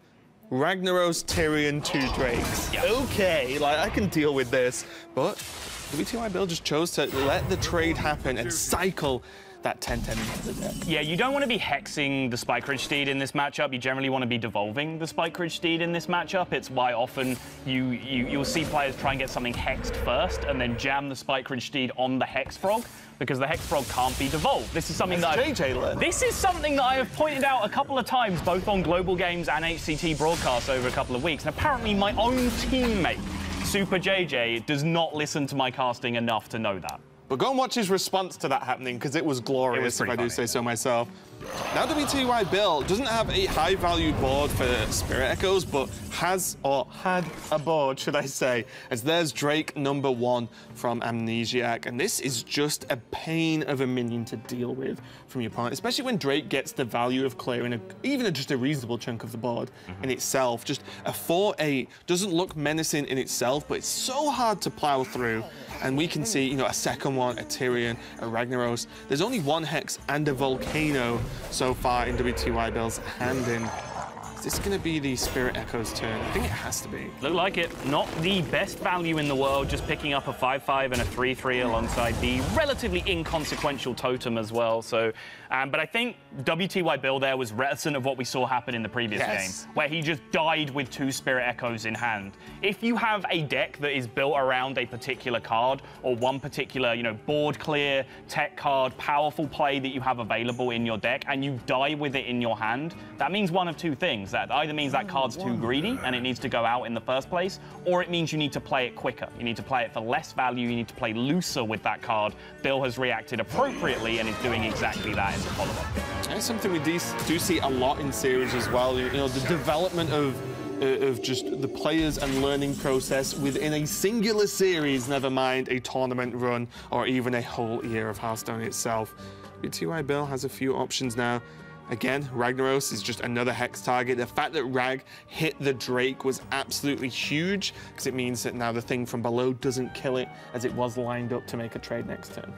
Ragnaros, Tyrion, 2 Drakes. Yep. Okay, like I can deal with this, but wtybill just chose to let the trade happen and cycle that 10/10 into the deck. Yeah, you don't want to be hexing the Spike Ridge Steed in this matchup. You generally want to be devolving the Spike Ridge Steed in this matchup. It's why often you'll see players try and get something hexed first and then jam the Spike Ridge Steed on the Hex Frog, because the Hex Frog can't be devolved. This is something This is something that I have pointed out a couple of times, both on Global Games and HCT broadcasts over a couple of weeks. And apparently my own teammate, Super JJ, does not listen to my casting enough to know that. But go and watch his response to that happening, because it was glorious, if I do say so myself. Now wtybill doesn't have a high-value board for Spirit Echoes, but has, or had a board, should I say, as there's Drake #1 from Amnesiac, and this is just a pain of a minion to deal with from your opponent, especially when Drake gets the value of clearing even just a reasonable chunk of the board in itself. Just a 4/8 doesn't look menacing in itself, but it's so hard to plow through. And we can see, a second one, a Tyrion, a Ragnaros. There's only 1 Hex and a Volcano so far in wtybill's hand in. Is this going to be the Spirit Echoes turn? I think it has to be. Look like it. Not the best value in the world, just picking up a 5/5 and a 3/3 alongside the relatively inconsequential totem as well. So, but I think wtybill there was reticent of what we saw happen in the previous game, where he just died with 2 Spirit Echoes in hand. If you have a deck that is built around a particular card or one particular, board clear, tech card, powerful play that you have available in your deck, and you die with it in your hand, that means one of 2 things. things. That either means that card's too greedy and it needs to go out in the first place, or it means you need to play it quicker. You need to play it for less value. You need to play looser with that card. Bill has reacted appropriately and is doing exactly that in the follow-up. That's something we do see a lot in series as well. You know, the development of just the players and learning process within a singular series, never mind a tournament run or even a whole year of Hearthstone itself. wtybill has a few options now. Again, Ragnaros is just another Hex target. The fact that Rag hit the Drake was absolutely huge, because it means that now the thing from below doesn't kill it, as it was lined up to make a trade next turn.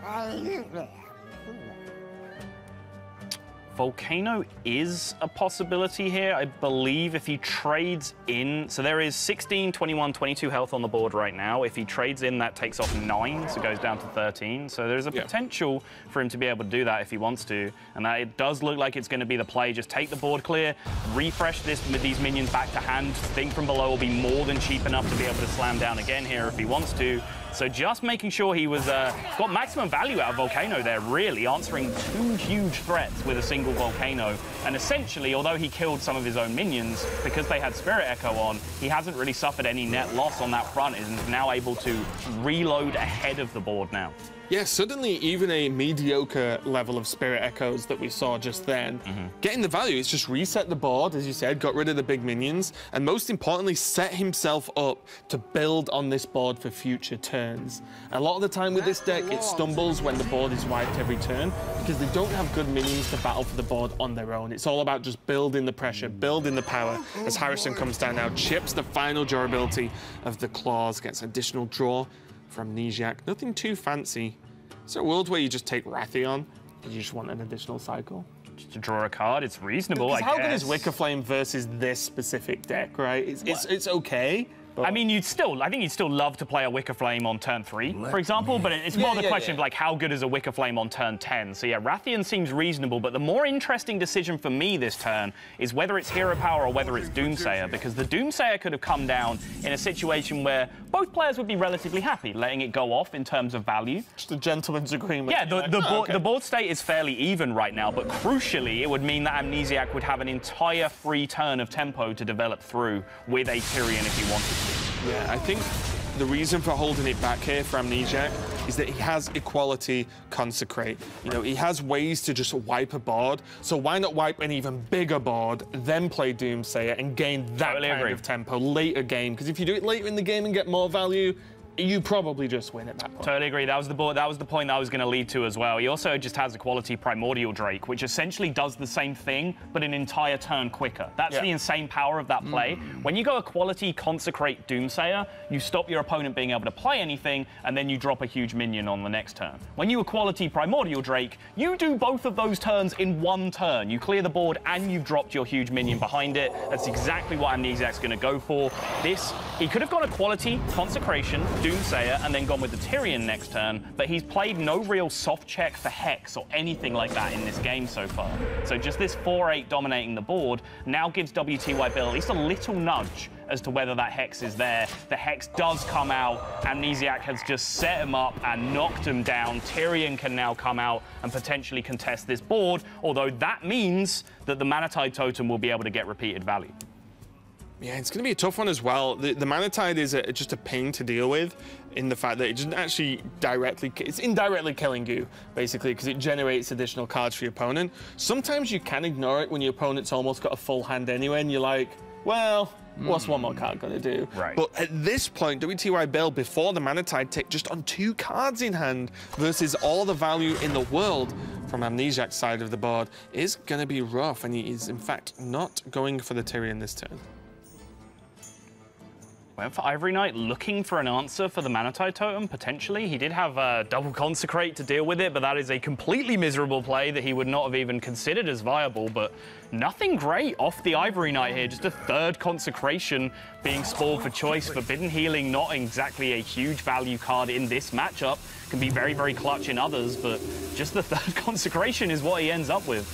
Volcano is a possibility here, I believe, if he trades in. So there is 16, 21, 22 health on the board right now. If he trades in, that takes off 9, so goes down to 13. So there's a potential for him to be able to do that if he wants to. And that it does look like it's going to be the play. Just take the board clear, refresh these minions back to hand. Thing from below will be more than cheap enough to be able to slam down again here if he wants to. So just making sure he was got maximum value out of Volcano there, really, answering 2 huge threats with a single Volcano. And essentially, although he killed some of his own minions, because they had Spirit Echo on, he hasn't really suffered any net loss on that front and is now able to reload ahead of the board now. Yeah, suddenly even a mediocre level of Spirit Echoes that we saw just then, getting the value, it's just reset the board, as you said, got rid of the big minions, and most importantly, set himself up to build on this board for future turns. A lot of the time with this deck, it stumbles when the board is wiped every turn, because they don't have good minions to battle for the board on their own. It's all about just building the pressure, building the power, as Harrison comes down now, chips the final durability of the claws, gets additional draw from Amnesiasc. Nothing too fancy. Is there a world where you just take Rathion and you just want an additional cycle? Just to draw a card, it's reasonable, I guess. How good is Wickerflame versus this specific deck, right? It's okay. But... I mean, I think you'd still love to play a Wickerflame on turn 3, for example, but it's more the question of, like, how good is a Wickerflame on turn 10? So, yeah, Rathion seems reasonable, but the more interesting decision for me this turn is whether it's Hero Power or whether it's Doomsayer, because the Doomsayer could have come down in a situation where both players would be relatively happy, letting it go off in terms of value. Just a gentleman's agreement. Yeah, the board state is fairly even right now, but crucially, it would mean that Amnesiasc would have an entire free turn of tempo to develop through with a Tyrion if he wanted to. Yeah, I think the reason for holding it back here for Amnesiasc is that he has Equality Consecrate. You know, he has ways to just wipe a board, so why not wipe an even bigger board, then play Doomsayer and gain that kind of tempo later game? Because if you do it later in the game and get more value, you probably just win at that point. Totally agree. That was the point that I was going to lead to as well. He also just has Equality Primordial Drake, which essentially does the same thing, but an entire turn quicker. That's the insane power of that play. When you go Equality Consecrate Doomsayer, you stop your opponent being able to play anything, and then you drop a huge minion on the next turn. When you Equality Primordial Drake, you do both of those turns in one turn. You clear the board, and you've dropped your huge minion behind it. That's exactly what Amnesiasc's going to go for. He could have gone Equality Consecration, Doomsayer, and then gone with the Tyrion next turn, but he's played no real soft check for Hex or anything like that in this game so far. So just this 4-8 dominating the board now gives wtybill at least a little nudge as to whether that Hex is there. The Hex does come out. Amnesiasc has just set him up and knocked him down. Tyrion can now come out and potentially contest this board, although that means that the Mana Tide Totem will be able to get repeated value. Yeah, it's going to be a tough one as well. The Mana Tide is just a pain to deal with in the fact that it doesn't actually it's indirectly killing you, basically, because it generates additional cards for your opponent. Sometimes you can ignore it when your opponent's almost got a full hand anyway, and you're like, well, what's one more card going to do? Right. But at this point, wtybill, before the Mana Tide tick, just on 2 cards in hand versus all the value in the world from Amnesiac's side of the board is going to be rough, and he is, in fact, not going for the Tyrion this turn. Went for Ivory Knight, looking for an answer for the Mana Tide Totem, potentially. He did have double Consecrate to deal with it, but that is a completely miserable play that he would not have even considered as viable, but nothing great off the Ivory Knight here. Just a 3rd Consecration being spoiled for choice. Forbidden Healing, not exactly a huge value card in this matchup. Can be very, very clutch in others, but just the 3rd Consecration is what he ends up with.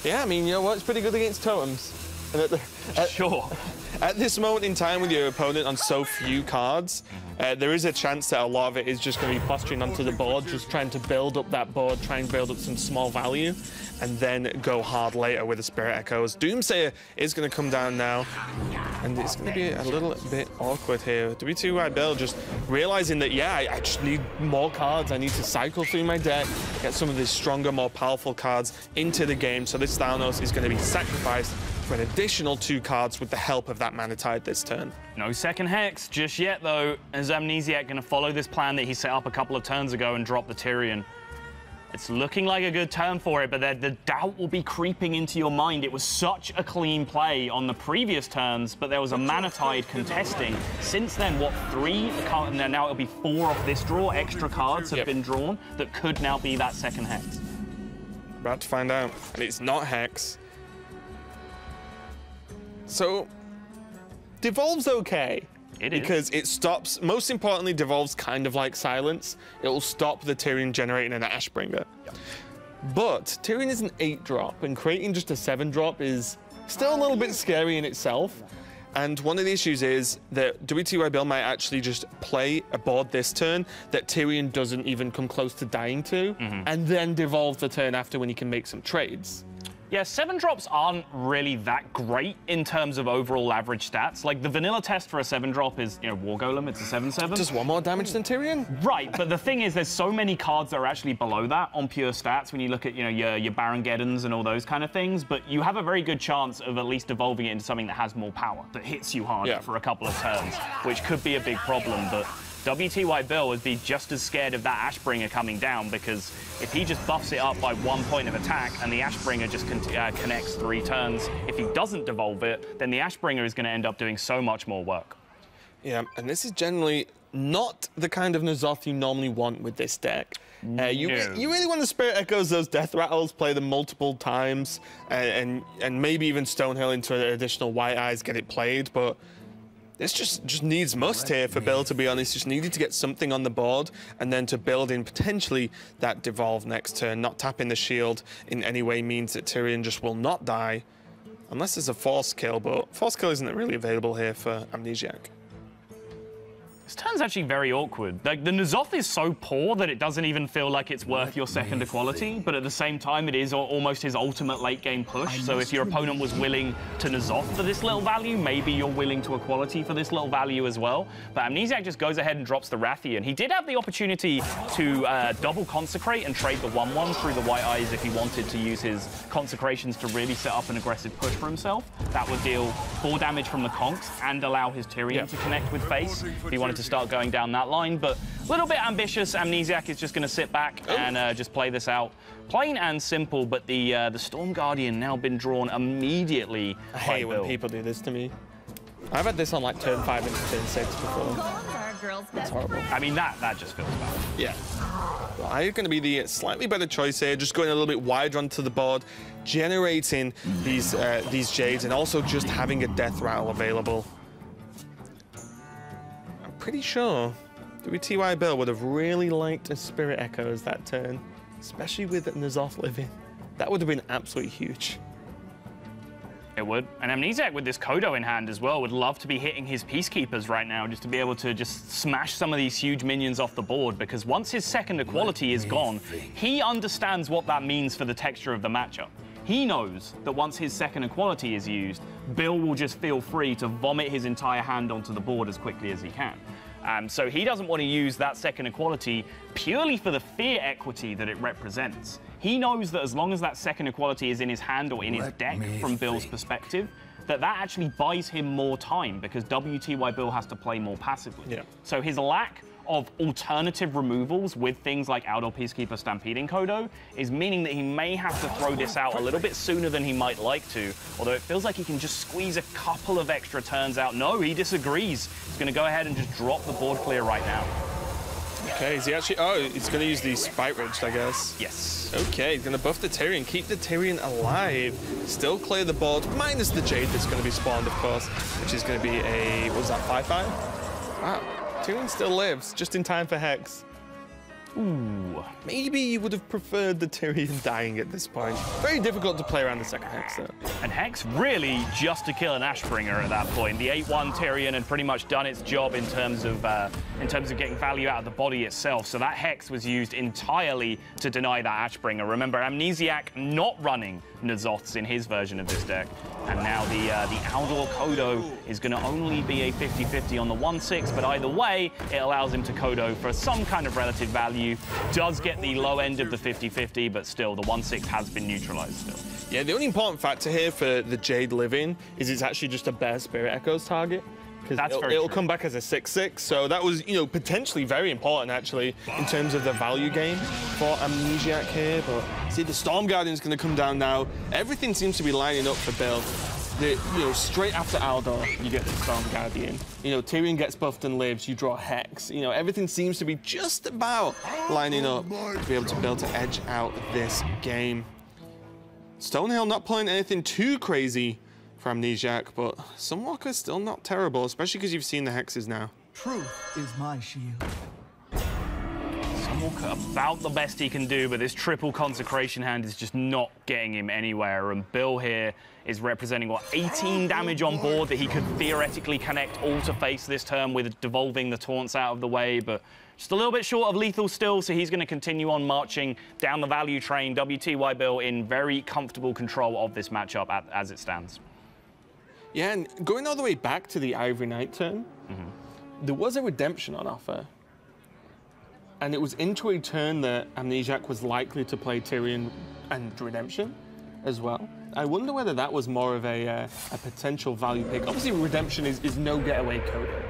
Yeah, I mean, you know what? It's pretty good against totems. And Sure. At this moment in time, with your opponent on so few cards, there is a chance that a lot of it is just going to be posturing onto the board, just trying to build up that board, try and build up some small value, and then go hard later with the Spirit Echoes. Doomsayer is going to come down now, and it's going to be a little bit awkward here. wtybill just realizing that, yeah, I just need more cards. I need to cycle through my deck, get some of these stronger, more powerful cards into the game. So this Thanos is going to be sacrificed for an additional 2 cards with the help of that Mana Tide this turn. No second Hex just yet, though. Is Amnesiac going to follow this plan that he set up a couple of turns ago and drop the Tyrion? It's looking like a good turn for it, but the doubt will be creeping into your mind. It was such a clean play on the previous turns, but there was a Mana Tide contesting. Since then, what, 3? Now it'll be 4 off this draw. Extra cards have been drawn that could now be that second Hex. About to find out, and it's not Hex. So, Devolve's okay. Because it stops, most importantly, Devolve's kind of like Silence. It will stop the Tyrion generating an Ashbringer. Yep. But Tyrion is an 8-drop, and creating just a 7-drop is still a little bit scary in itself. And one of the issues is that wtybill might actually just play a board this turn that Tyrion doesn't even come close to dying to, and then devolve the turn after when he can make some trades. Yeah, 7-drops aren't really that great in terms of overall average stats. Like, the vanilla test for a 7-drop is, you know, War Golem, it's a 7/7. Does 1 more damage than Tyrion? Right, but the thing is, there's so many cards that are actually below that on pure stats when you look at, you know, your Baron Geddons and all those kind of things, but you have a very good chance of at least evolving it into something that has more power, that hits you harder for a couple of turns, which could be a big problem, but wtybill would be just as scared of that Ashbringer coming down, because if he just buffs it up by 1 point of attack and the Ashbringer just connects 3 turns, if he doesn't devolve it, then the Ashbringer is going to end up doing so much more work. Yeah, and this is generally not the kind of N'Zoth you normally want with this deck. You really want to Spirit Echoes those Death Rattles, play them multiple times, and maybe even Stonehill into an additional White Eyes, get it played, but this just needs must here for Bill, to be honest. Just needed to get something on the board and then to build in potentially that Devolve next turn. Not tapping the shield in any way means that Tyrion just will not die unless there's a Force Kill, but Force Kill isn't really available here for Amnesiac. This turn's actually very awkward. Like, the N'Zoth is so poor that it doesn't even feel like it's worth your second equality, but at the same time, it is almost his ultimate late-game push. So if your opponent was willing to N'Zoth for this little value, maybe you're willing to equality for this little value as well. But Amnesiac just goes ahead and drops the Rathian. He did have the opportunity to double Consecrate and trade the 1/1 through the White Eyes if he wanted to use his Consecrations to really set up an aggressive push for himself. That would deal 4 damage from the Conks and allow his Tyrion to connect with face if he wanted to start going down that line, but a little bit ambitious. Amnesiac is just going to sit back and just play this out. Plain and simple, but the Storm Guardian now been drawn immediately. I hate when people do this to me. I've had this on like turn 5 and turn 6 before. That's horrible. I mean, that just feels bad. Yeah. Well, I'm going to be the slightly better choice here, just going a little bit wider onto the board, generating these Jades, and also just having a Death Rattle available. Pretty sure wtybill would have really liked a Spirit Echoes that turn, especially with N'Zoth living. That would have been absolutely huge. It would. And Amnesiac with this Kodo in hand as well would love to be hitting his Peacekeepers right now, just to be able to just smash some of these huge minions off the board, because once his second equality is gone, he understands what that means for the texture of the matchup. He knows that once his second equality is used, Bill will just feel free to vomit his entire hand onto the board as quickly as he can. So he doesn't want to use that second equality purely for the fear equity that it represents. He knows that as long as that second equality is in his hand or in his deck from Bill's perspective, that actually buys him more time, because wtybill has to play more passively. Yeah. So his lack of alternative removals with things like Outdoor Peacekeeper Stampeding Kodo is meaning that he may have to throw this out a little bit sooner than he might like to, although it feels like he can just squeeze a couple of extra turns out. No, he disagrees. He's going to go ahead and just drop the board clear right now. Okay, is he actually... Oh, he's going to use the Spite Ridge, I guess. Yes. Okay, he's going to buff the Tyrion, keep the Tyrion alive, still clear the board, minus the Jade that's going to be spawned, of course, which is going to be a... What was that, 5/5? Wow. Tyrion still lives, just in time for Hex. Ooh. Maybe you would have preferred the Tyrion dying at this point. Very difficult to play around the second Hex, though. And Hex really just to kill an Ashbringer at that point. The 8-1 Tyrion had pretty much done its job in terms of getting value out of the body itself. So that Hex was used entirely to deny that Ashbringer. Remember, Amnesiac not running N'Zoths in his version of this deck. And now the Aldor Kodo is going to only be a 50-50 on the 1-6, but either way, it allows him to Kodo for some kind of relative value. Does get the low end of the 50-50, but still, the 1-6 has been neutralized still. Yeah, the only important factor here for the Jade living is it's actually just a bare Spirit Echoes target. Because it'll come back as a 6-6, so that was, you know, potentially very important, actually, in terms of the value game for Amnesiac here. But see, the Storm Guardian's going to come down now. Everything seems to be lining up for Bill. Straight after Aldor, you get the Storm Guardian. You know, Tyrion gets buffed and lives, you draw Hex. You know, everything seems to be just about lining up to be able to edge out this game. Stonehill not playing anything too crazy for Amnesiac, but Sunwalker's still not terrible, especially because you've seen the Hexes now. Truth is my shield. Sunwalker about the best he can do, but this triple consecration hand is just not getting him anywhere. And Bill here is representing, what, 18 damage on board that he could theoretically connect all to face this turn with devolving the taunts out of the way, but just a little bit short of lethal still, so he's going to continue on marching down the value train. wtybill in very comfortable control of this matchup as it stands. Yeah, and going all the way back to the Ivory Knight turn, there was a redemption on offer. And it was into a turn that Amnesiac was likely to play Tyrion and Redemption as well. I wonder whether that was more of a potential value pick. Obviously, Redemption is no getaway Kodo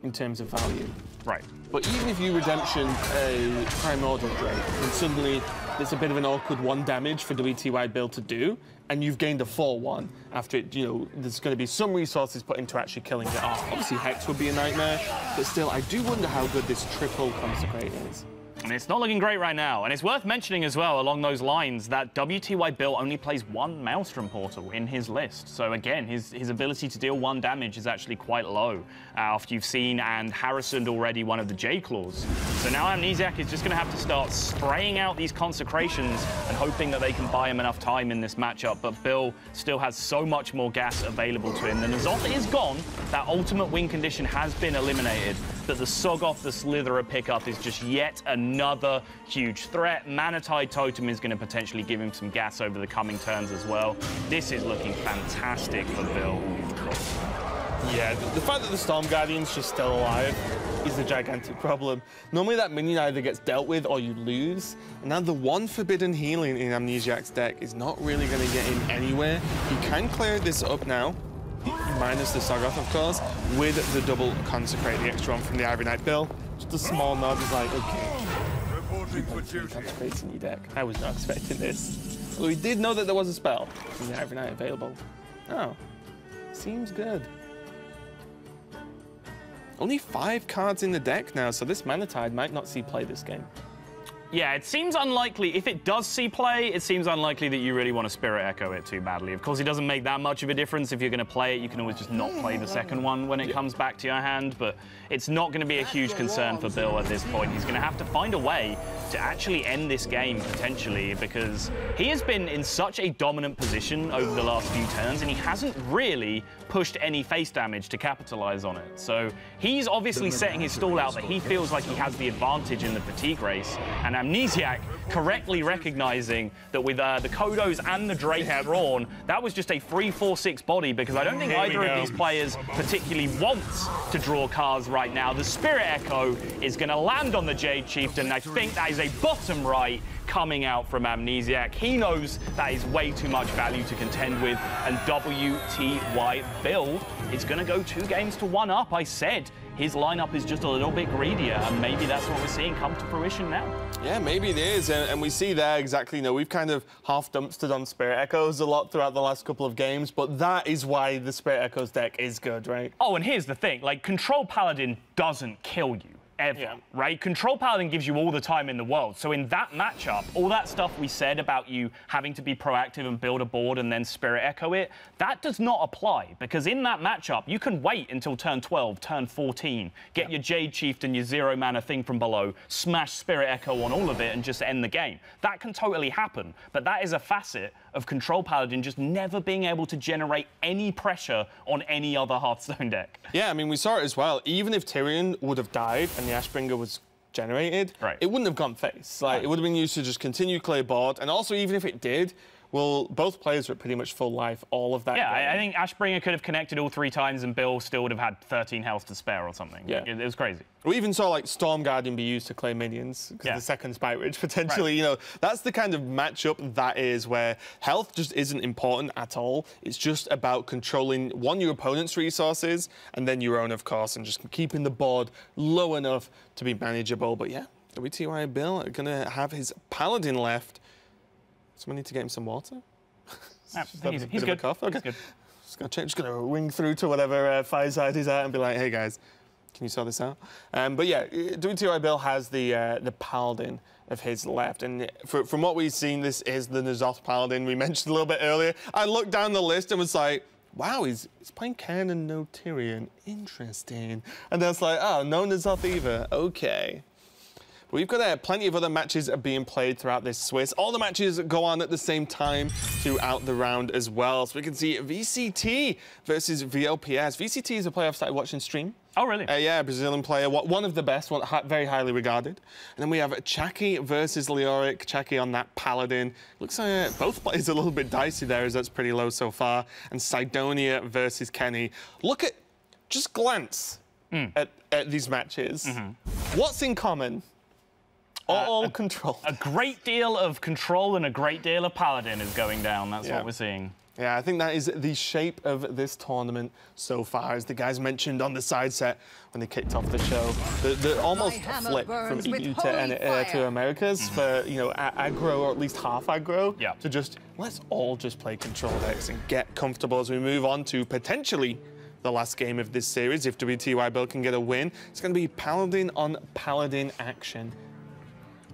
in terms of value. Right. But even if you Redemption a Primordial Drake, then suddenly there's a bit of an awkward 1 damage for wtybill to do, and you've gained a 4-1 after it, you know, there's going to be some resources put into actually killing it off. Obviously, Hex would be a nightmare, but still, I do wonder how good this triple Consecrate is. And it's not looking great right now. And it's worth mentioning as well, along those lines, that wtybill only plays 1 Maelstrom Portal in his list. So again, his ability to deal 1 damage is actually quite low after you've seen and Harrisoned already one of the J-Claws. So now Amnesiac is just going to have to start spraying out these consecrations and hoping that they can buy him enough time in this matchup. But Bill still has so much more gas available to him. The N'Zoth is gone. That ultimate win condition has been eliminated. But the Soggoth the Slitherer pickup is just yet another huge threat. Manatide Totem is going to potentially give him some gas over the coming turns as well. This is looking fantastic for Bill. Yeah, the fact that the Storm Guardian's just still alive is a gigantic problem. Normally that minion either gets dealt with or you lose. And now the 1 Forbidden Healing in Amnesiac's deck is not really going to get him anywhere. He can clear this up now, minus the Soggoth, of course, with the double Consecrate, the extra 1 from the Ivory Knight Bill. Just a small nod is like, okay, Consecrates in your deck. I was not expecting this. Although we did know that there was a spell from the Ivory Knight available. Oh, seems good. Only 5 cards in the deck now, so this Manatide might not see play this game. Yeah, it seems unlikely. If it does see play, it seems unlikely that you really want to Spirit Echo it too badly. Of course, it doesn't make that much of a difference. If you're going to play it, you can always just not play the second one when it comes back to your hand, but it's not going to be a huge concern for Bill at this point. He's going to have to find a way to actually end this game, potentially, because he has been in such a dominant position over the last few turns, and he hasn't really pushed any face damage to capitalize on it. So he's obviously setting his stall out that he feels like he has the advantage in the fatigue race, and Amnesiac correctly recognizing that with the Kodos and the Drake drawn, that was just a 3-4-6 body, because I don't think either of these players particularly wants to draw cards right now. The Spirit Echo is going to land on the Jade Chieftain, and I think that is a bottom right coming out from Amnesiac. He knows that is way too much value to contend with, and wtybill is going to go 2 games to 1 up. I said his lineup is just a little bit greedier, and maybe that's what we're seeing come to fruition now. Yeah, maybe it is, and we see there exactly, you know, we've kind of half dumpstered on Spirit Echoes a lot throughout the last couple of games, but that is why the Spirit Echoes deck is good, right? Oh, and here's the thing, like, Control Paladin doesn't kill you ever, right? Control Paladin gives you all the time in the world. So in that matchup, all that stuff we said about you having to be proactive and build a board and then Spirit Echo it, that does not apply, because in that matchup, you can wait until turn 12, turn 14, get your Jade Chieftain, your 0 mana thing from below, smash Spirit Echo on all of it and just end the game. That can totally happen, but that is a facet of Control Paladin just never being able to generate any pressure on any other Hearthstone deck. Yeah, I mean, we saw it as well. Even if Tyrion would have died and the Ashbringer was generated, it wouldn't have gone face. Like, it would have been used to just continue clear board. And also, even if it did, well, both players were pretty much full life all of that game. I think Ashbringer could have connected all 3 times and Bill still would have had 13 health to spare or something. Yeah. It was crazy. We even saw, like, Storm Guardian be used to clear minions, because the second Spike Ridge, potentially, you know, that's the kind of matchup that is where health just isn't important at all. It's just about controlling, one, your opponent's resources, and then your own, of course, and just keeping the board low enough to be manageable. But yeah, wtybill going to have his Paladin left. Someone need to get him some water? He's good. Cough. Okay. He's good. Just going to ring through to whatever fireside he's at and be like, hey, guys, can you sort this out? But yeah, wtybill has the Paladin of his left. And from what we've seen, this is the N'Zoth Paladin we mentioned a little bit earlier. I looked down the list and was like, wow, he's playing Cairn and no Tyrion. Interesting. And then it's like, oh, no N'Zoth either. Okay. We've got plenty of other matches being played throughout this Swiss. All the matches go on at the same time throughout the round as well. So we can see VCT versus VLPS. VCT is a player I've started watching stream. Oh, really? Yeah, Brazilian player, one of the best, very highly regarded. And then we have Chaki versus Leoric. Chaki on that Paladin. Looks like both players a little bit dicey there, as that's pretty low so far. And Sidonia versus Kenny. Just glance at these matches. What's in common? All control. A great deal of control and a great deal of Paladin is going down. That's what we're seeing. Yeah, I think that is the shape of this tournament so far, as the guys mentioned on the side set when they kicked off the show. The almost flip from EU to Americas for, you know, aggro, or at least half aggro, to just, let's all just play control decks and get comfortable as we move on to potentially the last game of this series. If wtybill can get a win, it's going to be Paladin on Paladin action.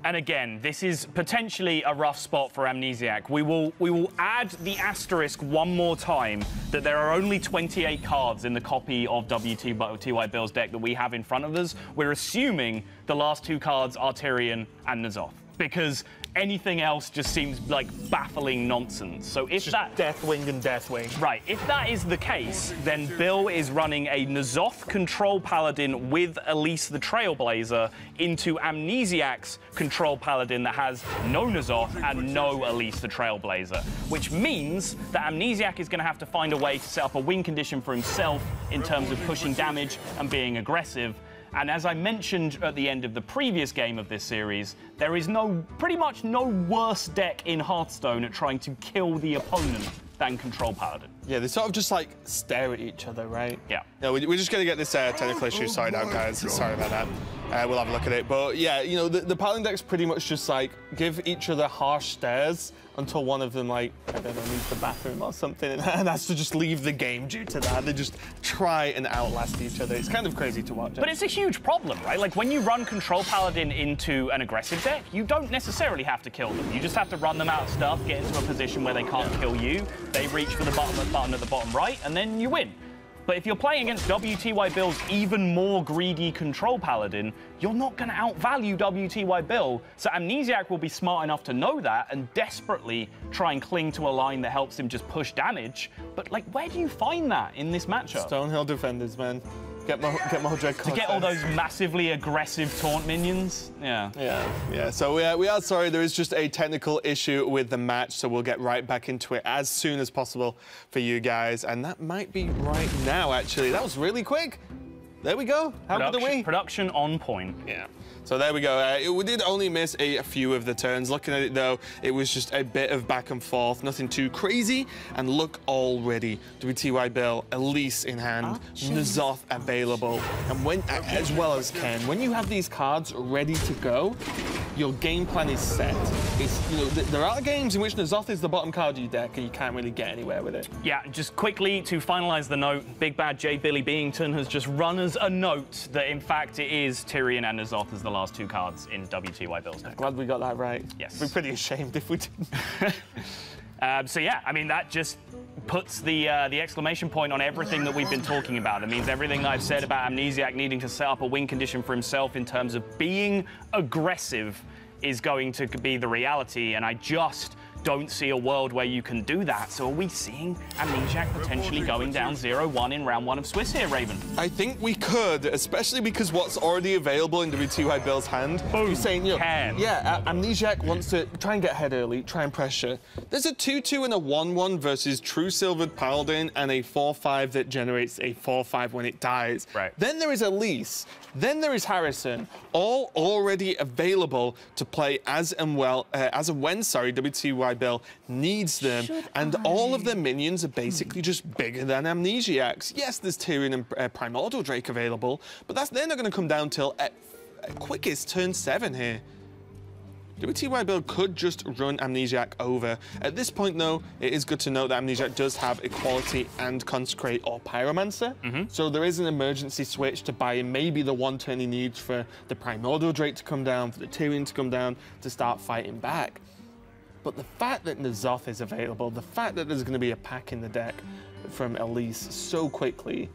And again, this is potentially a rough spot for Amnesiasc. We will add the asterisk one more time that there are only 28 cards in the copy of wtybill's deck that we have in front of us. We're assuming the last 2 cards are Tyrion and N'Zoth, because anything else just seems like baffling nonsense. So if that Deathwing and Deathwing. Right, if that is the case, then Bill is running a N'Zoth Control Paladin with Elise the Trailblazer into Amnesiac's Control Paladin that has no N'Zoth and no Elise the Trailblazer, which means that Amnesiasc is going to have to find a way to set up a win condition for himself in terms of pushing damage and being aggressive. And as I mentioned at the end of the previous game of this series, there is pretty much no worse deck in Hearthstone at trying to kill the opponent than Control Paladin. Yeah, they sort of just like stare at each other, right? Yeah. No, we're just going to get this technical issue sorted out, guys. Sorry about that. We'll have a look at it. But yeah, you know, the Paladin deck's pretty much just like give each other harsh stares until one of them, like, I don't know, needs the bathroom or something, and has to just leave the game due to that. They just try and outlast each other. It's kind of crazy to watch. But it's a huge problem, right? Like, when you run Control Paladin into an aggressive deck, you don't necessarily have to kill them. You just have to run them out of stuff, get into a position where they can't kill you. They reach for the button at the bottom right, and then you win. But if you're playing against wtybill's even more greedy Control Paladin, you're not going to outvalue wtybill. So Amnesiasc will be smart enough to know that and desperately try and cling to a line that helps him just push damage. But, like, where do you find that in this matchup? Stonehill defenders, man. Get more Dread to get all those massively aggressive taunt minions? Yeah. So we are sorry, there is just a technical issue with the match, so we'll get right back into it as soon as possible for you guys. And that might be right now, actually. That was really quick. There we go. How good are we? Production on point. Yeah. So there we go. We did only miss a few of the turns. Looking at it, though, it was just a bit of back and forth. Nothing too crazy. And look already. wtybill, Elise in hand, N'Zoth available. And as well as Ken, when you have these cards ready to go, your game plan is set. You know, there are games in which N'Zoth is the bottom card of your deck and you can't really get anywhere with it. Yeah, just quickly to finalize the note, Big Bad J. Billy Beington has just run us as a note that, in fact, it is Tyrion and N'Zoth as the last 2 cards in wtybill's deck. Glad we got that right. Yes. We're pretty ashamed if we didn't. So yeah, I mean, that just puts the exclamation point on everything that we've been talking about. It means everything that I've said about Amnesiac needing to set up a win condition for himself in terms of being aggressive is going to be the reality, and I just don't see a world where you can do that. So are we seeing Amnesiac potentially going down 0-1 in round 1 of Swiss here, Raven? I think we could, especially because what's already available in wtybill's hand. Boom. You're saying, you know, Can. yeah, Amnesiac wants to try and get ahead early, try and pressure. There's a 2-2 and a 1-1 versus True Silvered Paladin and a 4-5 that generates a 4-5 when it dies. Right. Then there is Elise. Then there is Harrison, all already available to play as and when wtybill needs them, and all of their minions are basically just bigger than Amnesiacs. Yes, there's Tyrion and Primordial Drake available, but they're not going to come down till at quickest turn 7 here. wtybill could just run Amnesiac over. At this point, though, it is good to note that Amnesiac does have Equality and Consecrate or Pyromancer. So there is an emergency switch to buy in maybe the 1 turn he needs for the Primordial Drake to come down, for the Tyrion to come down, to start fighting back. But the fact that N'Zoth is available, the fact that there's going to be a pack in the deck from Elise so quickly,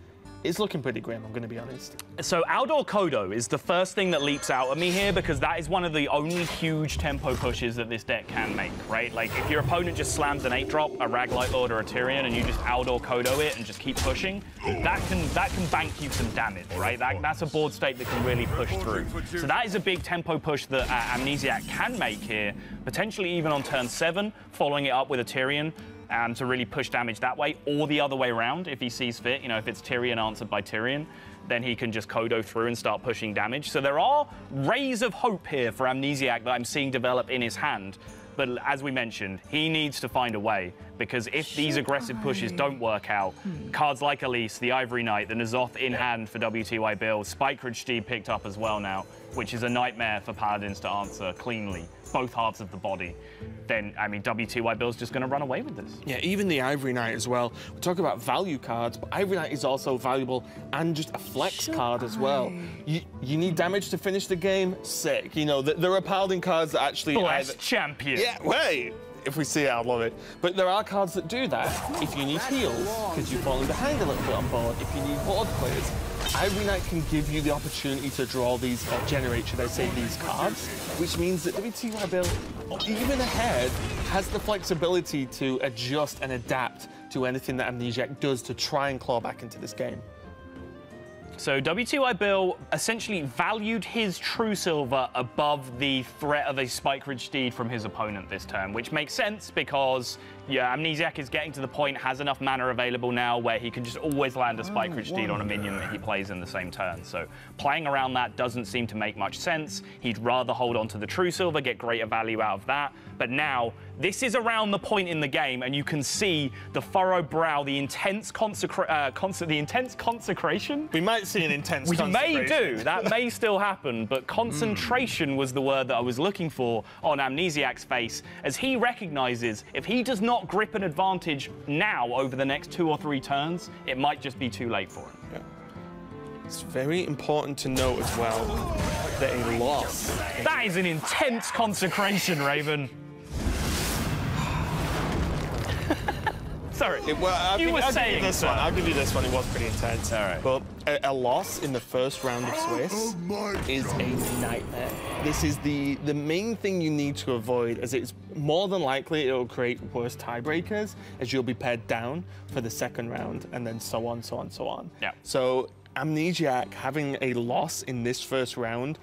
it's looking pretty grim, I'm going to be honest. So Aldor Kodo is the first thing that leaps out at me here, because that is one of the only huge tempo pushes that this deck can make, right? Like, if your opponent just slams an 8-drop, a Raglight Lord or a Tyrion, and you just Aldor Kodo it and just keep pushing, that can bank you some damage, right? That's a board state that can really push through. So that is a big tempo push that Amnesiac can make here, potentially even on turn 7, following it up with a Tyrion. To really push damage that way, or the other way around if he sees fit. You know, if it's Tyrion answered by Tyrion, then he can just Kodo through and start pushing damage. So there are rays of hope here for Amnesiac that I'm seeing develop in his hand. But as we mentioned, he needs to find a way, because if these aggressive pushes don't work out, cards like Elise, the Ivory Knight, the N'Zoth in hand for wtybill, Spike Ridge Steed picked up as well now, which is a nightmare for Paladins to answer cleanly, both halves of the body, then, I mean, wtybill's just going to run away with this. Yeah, even the Ivory Knight as well. We talk about value cards, but Ivory Knight is also valuable and just a flex card as well. You need damage to finish the game? Sick. You know, there are Paladin cards that actually... Blessed champion. Yeah, wait. If we see it, I'd love it. But there are cards that do that if you need heals, because you've fallen behind a little bit on board, if you need board players. Ivory Knight can give you the opportunity to draw these, or generate, should I say, these cards, which means that wtybill, even ahead, has the flexibility to adjust and adapt to anything that Amnesiac does to try and claw back into this game. So wtybill essentially valued his True Silver above the threat of a Spike Ridge Steed from his opponent this turn, which makes sense because, yeah, Amnesiac is getting to the point, has enough mana available now where he can just always land a Spike Ridge Steed on a minion that he plays in the same turn. So playing around that doesn't seem to make much sense. He'd rather hold on to the True Silver, get greater value out of that. But now, this is around the point in the game, and you can see the furrowed brow, the intense consecration. We might see an intense We consecration. may do. That may still happen, but concentration was the word that I was looking for on Amnesiac's face, as he recognizes if he does not grip an advantage now over the next 2 or 3 turns, it might just be too late for him. Yeah. It's very important to note as well that a loss... That is an intense consecration, Raven. Sorry, I'll give you this one. I'll give you this one. It was pretty intense. All right. But a loss in the first round of Swiss is a nightmare. This is the main thing you need to avoid, as it's more than likely it will create worse tiebreakers, as you'll be paired down for the second round, and then so on, so on, so on. Yeah. So Amnesiac having a loss in this first round,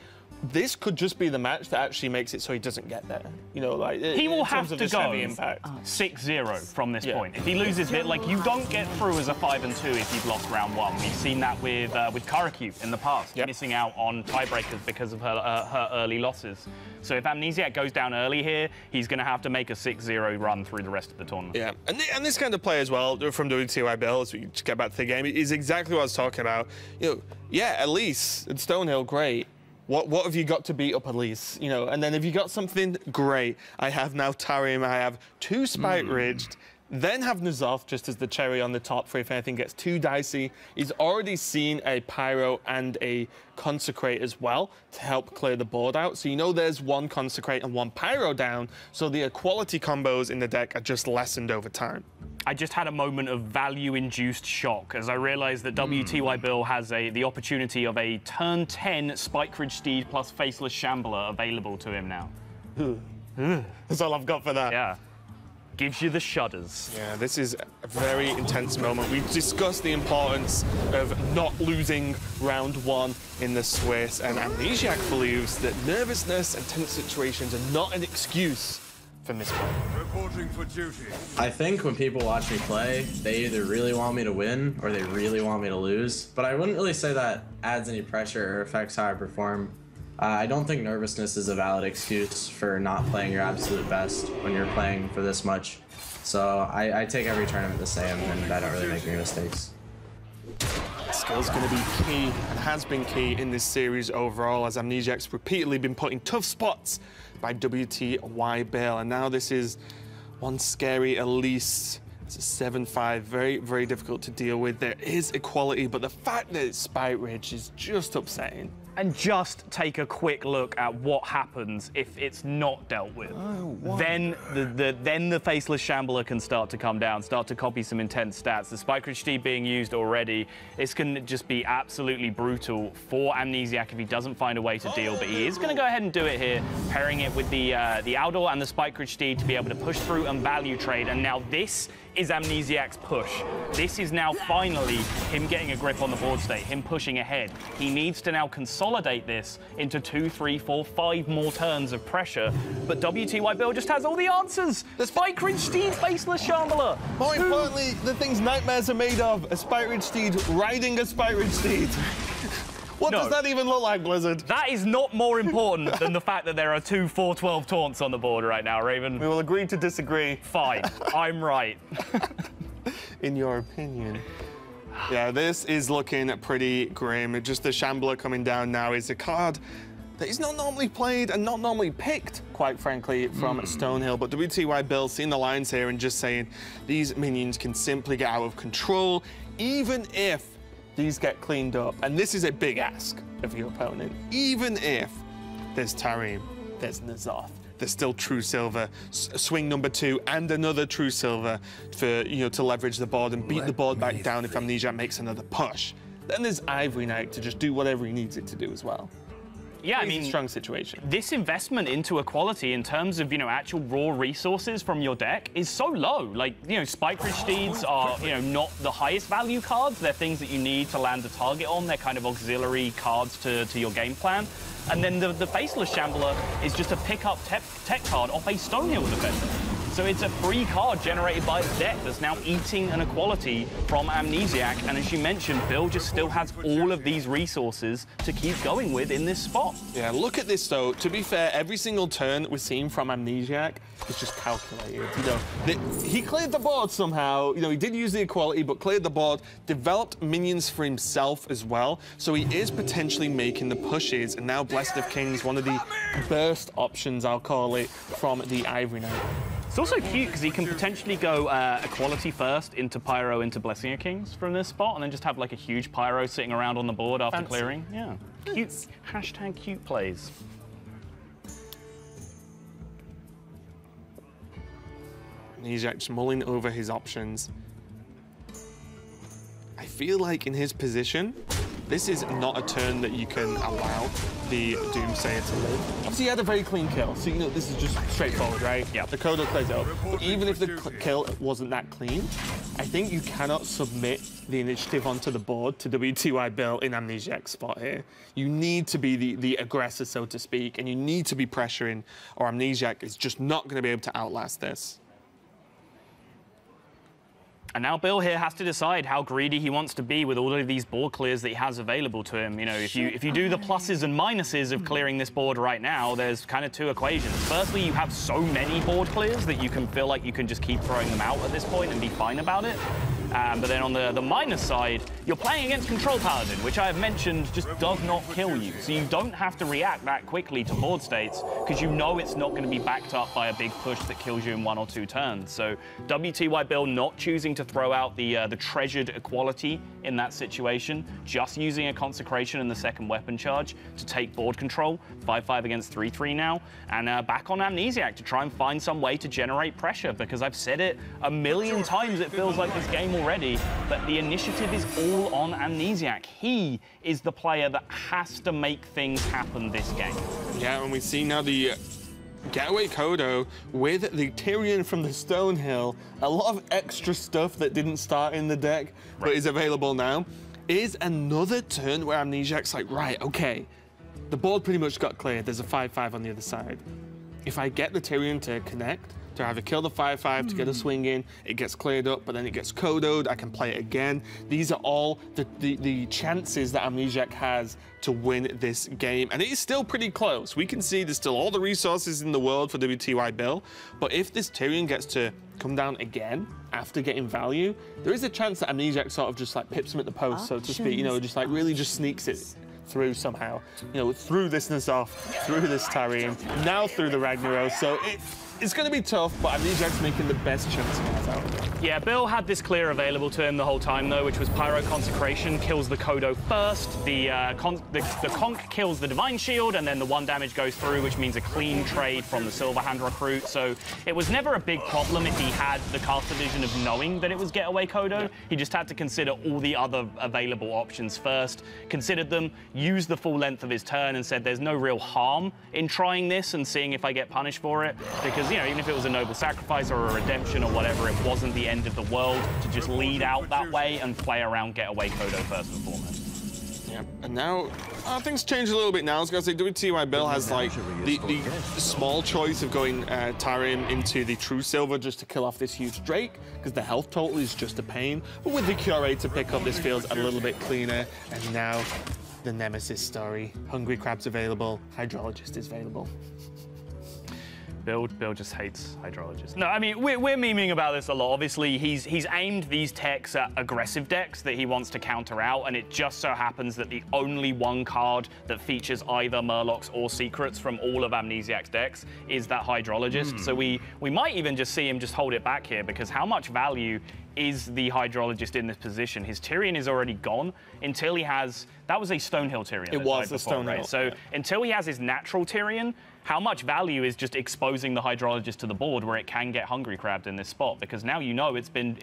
this could just be the match that actually makes it so he doesn't get there. You know, like he will have to go 6-0 from this point. If he loses it, like, you don't get through as a 5-2 if you've lost round 1. We've seen that with Karakute in the past, missing out on tiebreakers because of her early losses. So if Amnesiac goes down early here, he's going to have to make a 6-0 run through the rest of the tournament. Yeah, and this kind of play as well from wtybill, as we just get back to the game, is exactly what I was talking about. You know, yeah, Elise and Stonehill, great. What have you got to beat up Elise? You know, and then if you got something great, I have now Tarim, I have 2 Spike Ridged. then have N'Zoth just as the cherry on the top for if anything gets too dicey. He's already seen a Pyro and a Consecrate as well to help clear the board out. So you know there's one Consecrate and one Pyro down, so the equality combos in the deck are just lessened over time. I just had a moment of value-induced shock as I realized that wtybill has the opportunity of a turn 10 Spike Ridge Steed plus Faceless Shambler available to him now. That's all I've got for that. Yeah. Gives you the shudders. Yeah, this is a very intense moment. We've discussed the importance of not losing round 1 in the Swiss, and Amnesiasc believes that nervousness and tense situations are not an excuse for misplay. Reporting for duty. I think when people watch me play, they either really want me to win or they really want me to lose. But I wouldn't really say that adds any pressure or affects how I perform. I don't think nervousness is a valid excuse for not playing your absolute best when you're playing for this much. So I take every tournament the same, and I don't really make any mistakes. Skill's going to be key and has been key in this series overall, as Amnesiasc's repeatedly been put in tough spots by wtybill, and now this is one scary Elise. It's a 7-5, very, very difficult to deal with. There is equality, but the fact that it's Spike Ridge is just upsetting. And just take a quick look at what happens if it's not dealt with. Then the Faceless Shambler can start to come down, start to copy some intense stats. The Spike Ridge Steed being used already, it's going to just be absolutely brutal for Amnesiasc if he doesn't find a way to deal, but he is going to go ahead and do it here, pairing it with the Aldor and the Spike Ridge Steed to be able to push through and value trade. And now this is Amnesiasc's push. This is now finally him getting a grip on the board state, him pushing ahead. He needs to now consolidate this into 2, 3, 4, 5 more turns of pressure, but wtybill just has all the answers. The Spike Ridge Steed, Faceless Shambler. More importantly, the things nightmares are made of, a Spike Ridge Steed riding a Spike Ridge Steed. What does that even look like, Blizzard? That is not more important than the fact that there are 2 4-12 taunts on the board right now, Raven. We will agree to disagree. Fine, I'm right. In your opinion. Yeah, this is looking pretty grim. Just the Shambler coming down now is a card that is not normally played and not normally picked, quite frankly, from Stonehill. But wtybill seeing the lines here and just saying these minions can simply get out of control, even if these get cleaned up. And this is a big ask of your opponent. Even if there's Tarim, there's N'Zoth, there's still True Silver, swing number 2, and another True Silver for, to leverage the board and beat the board back down if Amnesiasc makes another push. Then there's Ivory Knight to just do whatever he needs it to do as well. Yeah, I mean, strong situation. This investment into equality in terms of, actual raw resources from your deck is so low. Like, Spike Ridge Steeds are, not the highest value cards. They're things that you need to land a target on. They're kind of auxiliary cards to your game plan. And then the Faceless Shambler is just a pick-up tech card off a Stonehill defender. So it's a free card generated by the deck that's now eating an equality from Amnesiasc. And as you mentioned, Bill just still has all of these resources to keep going with in this spot. Yeah, look at this though. To be fair, every single turn we're seeing from Amnesiasc is just calculated. He cleared the board somehow. He did use the equality, but cleared the board, developed minions for himself as well. So he is potentially making the pushes. And now Blessed of Kings, one of the burst options, I'll call it, from the Ivory Knight. It's also cute because he can potentially go equality first into Pyro into Blessing of Kings from this spot, and then just have like a huge Pyro sitting around on the board after clearing. Yeah, cute. Hashtag cute plays. He's actually mulling over his options. I feel like in his position, this is not a turn that you can allow the Doomsayer to live. Obviously, he had a very clean kill, so this is just straightforward, right? Yeah. The Kodo clears it up. But even if the kill wasn't that clean, I think you cannot submit the initiative onto the board to wtybill in Amnesiasc's spot here. You need to be the aggressor, so to speak, and you need to be pressuring, or Amnesiasc is just not going to be able to outlast this. And now Bill here has to decide how greedy he wants to be with all of these board clears that he has available to him. If you do the pluses and minuses of clearing this board right now, there's kind of 2 equations. Firstly, you have so many board clears that you can feel like you can just keep throwing them out at this point and be fine about it. But then on the minus side, you're playing against Control Paladin, which I have mentioned just does not kill you. So you don't have to react that quickly to board states because you know it's not going to be backed up by a big push that kills you in 1 or 2 turns. So wtybill not choosing to throw out the treasured equality in that situation, just using a consecration and the second weapon charge to take board control, 5-5 against 3-3 now, and back on Amnesiac to try and find some way to generate pressure, because I've said it a million times, it feels like this game already, but the initiative is all on Amnesiac. He is the player that has to make things happen this game. Yeah, and we see now the Getaway Kodo with the Tyrion from the Stonehill, a lot of extra stuff that didn't start in the deck but is available now, is another turn where Amnesiac's like, right, okay, the board pretty much got cleared. There's a 5-5 on the other side. If I get the Tyrion to connect, to either kill the 5-5 to get a swing in, it gets cleared up, but then it gets Kodoed, I can play it again. These are all the chances that Amnesiac has to win this game, and it is still pretty close. We can see there's still all the resources in the world for wtybill, but if this Tyrion gets to come down again after getting value, there is a chance that Amnesiac sort of just like pips him at the post, so to speak, you know, just like really just sneaks it through somehow, you know, through this N'Zoth, through this Tyrion, now through the Ragnaros, so it's going to be tough, but Amnesiac's making the best chance he has out of it. Yeah, Bill had this clear available to him the whole time, though, which was Pyro Consecration, kills the Kodo first, the Conch kills the Divine Shield, and then the 1 damage goes through, which means a clean trade from the Silverhand Recruit. So it was never a big problem if he had the caster vision of knowing that it was Getaway Kodo. Yeah. He just had to consider all the other available options first, considered them, used the full length of his turn, and said there's no real harm in trying this and seeing if I get punished for it, because, you know, even if it was a noble sacrifice or a redemption or whatever, it wasn't the end of the world to just lead out that way and play around Getaway Kodo first and foremost. Yeah, and now things change a little bit now. I was going to say wtybill has like the small choice of going Tyrion into the True Silver just to kill off this huge Drake, because the health total is just a pain. But with the Curator pickup, this feels a little bit cleaner. And now the Nemesis story. Hungry Crab's available, Hydrologist is available. Bill just hates Hydrologists. No, I mean, we're memeing about this a lot. Obviously, he's aimed these techs at aggressive decks that he wants to counter out, and it just so happens that the only one card that features either Murlocs or Secrets from all of Amnesiac's decks is that Hydrologist. So we might even just see him just hold it back here, because how much value is the Hydrologist in this position? His Tyrion is already gone until he has... That was a Stonehill Tyrion. It was a Stonehill. Right? So until he has his natural Tyrion, how much value is just exposing the Hydrologist to the board where it can get Hungry Crabbed in this spot? Because now you know it's been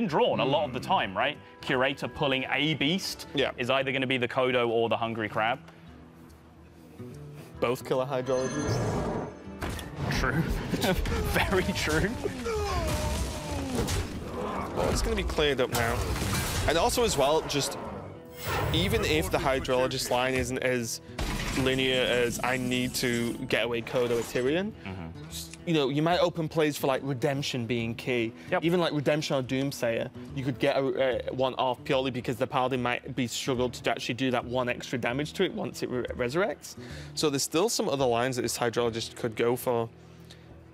drawn a lot of the time, right? Curator pulling a beast is either going to be the Kodo or the Hungry Crab. Both kill a Hydrologist. True. Very true. Well, it's going to be cleared up now. And also as well, just even if the Hydrologist line isn't as linear as I need to get away Kodo or Tyrion, you know, you might open plays for like Redemption being key. Even like Redemption or Doomsayer, you could get one off purely because the Paladin might be struggled to actually do that 1 extra damage to it once it resurrects. So there's still some other lines that this Hydrologist could go for.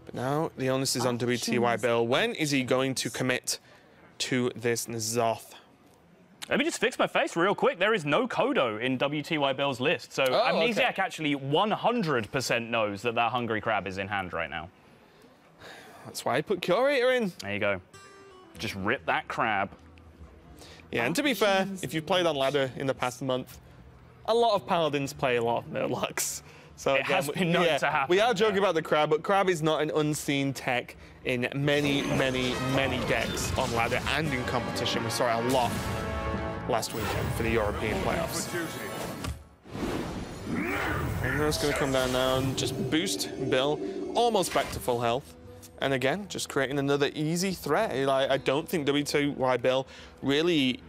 But now the onus is on wtybill. When is he going to commit to this N'Zoth? Let me just fix my face real quick. There is no Kodo in wtybill's list. So Amnesiac actually 100% knows that that Hungry Crab is in hand right now. That's why I put Curator in. There you go. Just rip that crab. Yeah, and to be fair, if you've played on ladder in the past month, a lot of Paladins play a lot of Murlocs. So it has been known to happen. We are joking about the Crab, but Crab is not an unseen tech in many, many, many decks on ladder and in competition. We saw it a lot last weekend for the European playoffs. And that's going to come down now and just boost Bill almost back to full health. And again, just creating another easy threat. Like, I don't think wtybill really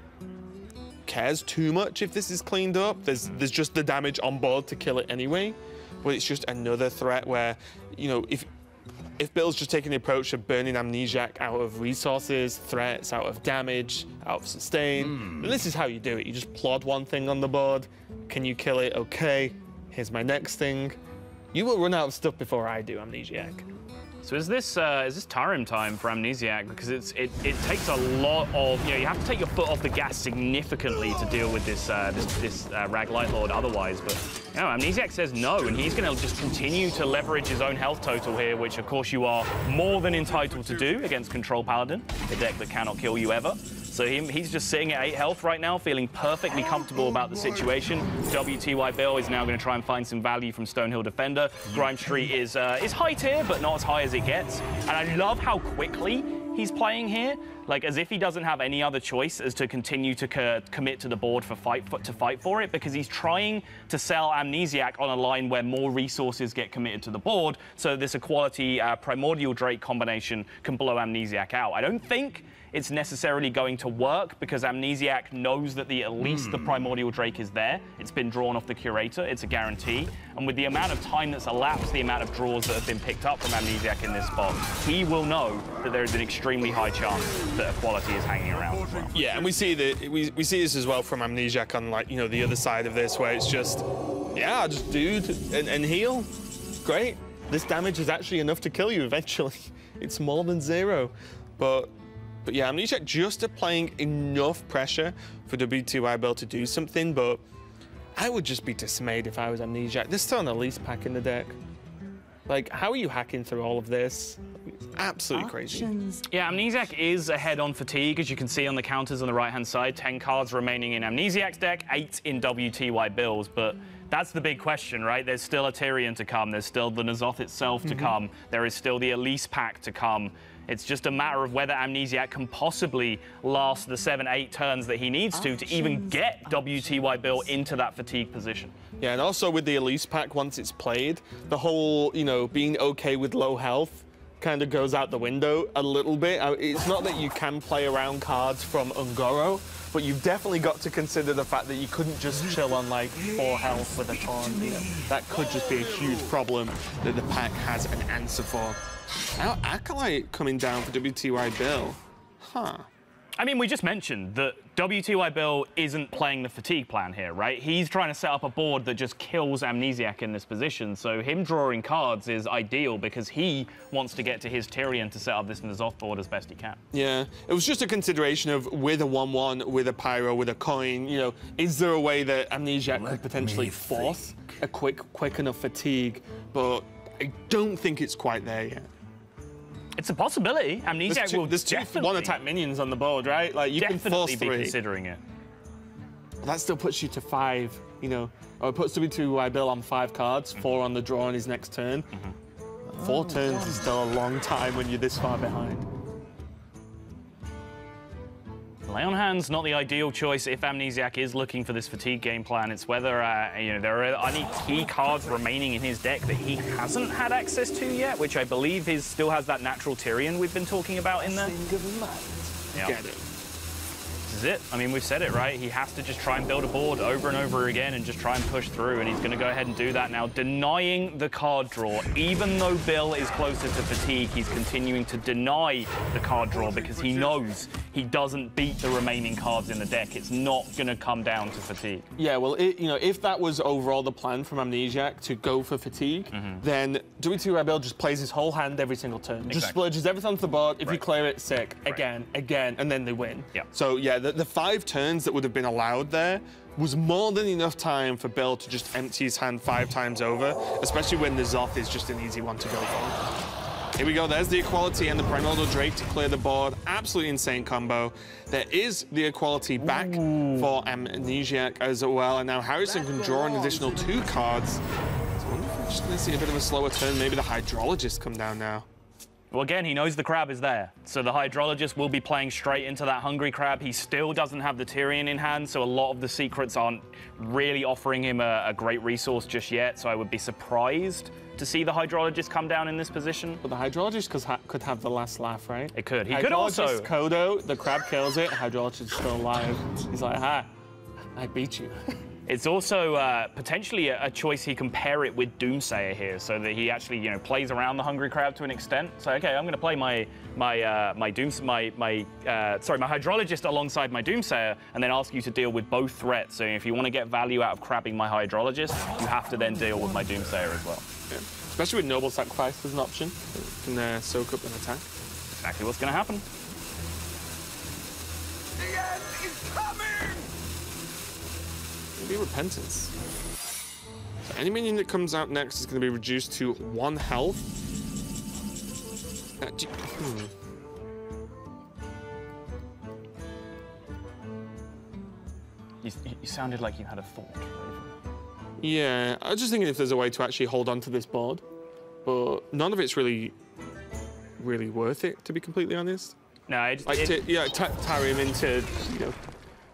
cares too much if this is cleaned up. There's just the damage on board to kill it anyway. But it's just another threat where, you know, if Bill's just taking the approach of burning Amnesiac out of resources, threats, out of damage, out of sustain, then this is how you do it. You just plod one thing on the board. Can you kill it? Okay. Here's my next thing. You will run out of stuff before I do, Amnesiac. So is this Tarim time for Amnesiac? Because it takes a lot of, you have to take your foot off the gas significantly to deal with this Rag Light Lord otherwise. But Amnesiac says no, and he's going to just continue to leverage his own health total here, which of course you are more than entitled to do against Control Paladin, a deck that cannot kill you ever. So he's just sitting at 8 health right now, feeling perfectly comfortable about the situation. wtybill is now going to try and find some value from Stonehill Defender. Grime Street is high tier, but not as high as it gets. And I love how quickly he's playing here, like as if he doesn't have any other choice as to continue to commit to the board to fight for it, because he's trying to sell Amnesiac on a line where more resources get committed to the board, so this equality Primordial Drake combination can blow Amnesiac out. I don't think it's necessarily going to work because Amnesiac knows that at least the Primordial Drake is there. It's been drawn off the Curator, it's a guarantee. And with the amount of time that's elapsed, the amount of draws that have been picked up from Amnesiac in this spot, he will know that there is an extremely high chance that equality is hanging around as well. Yeah, and we see this as well from Amnesiac on the other side of this, where it's just, yeah, just dude and heal. Great. This damage is actually enough to kill you eventually. It's more than 0. But yeah, Amnesiac just applying enough pressure for wtybill to do something, but I would just be dismayed if I was Amnesiac. There's still an Elise pack in the deck. Like, how are you hacking through all of this? It's absolutely crazy. Yeah, Amnesiac is ahead on fatigue, as you can see on the counters on the right-hand side. 10 cards remaining in Amnesiac's deck, 8 in wtybill's, but that's the big question, right? There's still a Tyrion to come. There's still the N'Zoth itself to come. There is still the Elise pack to come. It's just a matter of whether Amnesiac can possibly last the 7-8 turns that he needs to even get wtybill into that fatigue position. Yeah, and also with the Elise pack, once it's played, the whole, being okay with low health kind of goes out the window a little bit. It's not that you can play around cards from Ungoro, but you've definitely got to consider the fact that you couldn't just chill on like 4 health with a taunt. That could just be a huge problem that the pack has an answer for. Now Acolyte coming down for wtybill. Huh. I mean, we just mentioned that wtybill isn't playing the fatigue plan here, right? He's trying to set up a board that just kills Amnesiac in this position, so him drawing cards is ideal because he wants to get to his Tyrion to set up this N'Zoth board as best he can. Yeah, it was just a consideration of with a 1-1, with a Pyro, with a coin, is there a way that Amnesiac could potentially force a quick enough fatigue, but I don't think it's quite there yet. It's a possibility. Amnesiac will There's 2 definitely 1-attack minions on the board, right? Like, you can force 3. Be considering it. That still puts you to 5, or it puts wtybill on 5 cards, 4 on the draw on his next turn. 4 turns is still a long time when you're this far behind. Lay on Hand's not the ideal choice if Amnesiac is looking for this fatigue game plan. It's whether there are any key cards remaining in his deck that he hasn't had access to yet, which I believe still has that natural Tyrion we've been talking about in there. Yep. Get it. This is it. I mean, we've said it, right? He has to just try and build a board over and over again and just try and push through, and he's going to go ahead and do that now, denying the card draw. Even though Bill is closer to fatigue, he's continuing to deny the card draw because he knows he doesn't beat the remaining cards in the deck. It's not going to come down to fatigue. Yeah, well, if that was overall the plan from Amnesiac to go for fatigue, then wtybill just plays his whole hand every single turn. Just splurges everything onto the board. If you clear it, sick. Again, and then they win. Yeah. So, yeah, the 5 turns that would have been allowed there was more than enough time for Bill to just empty his hand 5 times over, especially when the N'Zoth is just an easy one to go for. Here we go, there's the equality and the Primordial Drake to clear the board. Absolutely insane combo. There is the equality back for Amnesiac as well, and now Harrison can draw an additional 2 cards. So I wonder if we're just gonna see a bit of a slower turn. Maybe the Hydrologist come down now. Well, again, he knows the crab is there. So the Hydrologist will be playing straight into that Hungry Crab. He still doesn't have the Tyrion in hand, so a lot of the secrets aren't really offering him a great resource just yet. So I would be surprised to see the Hydrologist come down in this position. But the Hydrologist could have the last laugh, right? It could. He could also... Kodo, the crab kills it, Hydrologist is still alive. He's like, ha, I beat you. It's also potentially a choice he can pair it with Doomsayer here, so that he actually, you know, plays around the Hungry Crab to an extent. So okay, I'm going to play my Hydrologist alongside my Doomsayer, and then ask you to deal with both threats. So if you want to get value out of crabbing my Hydrologist, you have to then deal with my Doomsayer as well. Yeah. Especially with Noble Sacrifice as an option, you can soak up an attack. Exactly what's going to happen. The end is coming! Maybe Repentance. So any minion that comes out next is going to be reduced to 1 health. You sounded like you had a thought. Yeah, I was just thinking if there's a way to actually hold on to this board, but none of it's really worth it, to be completely honest. No, tie him into, you know,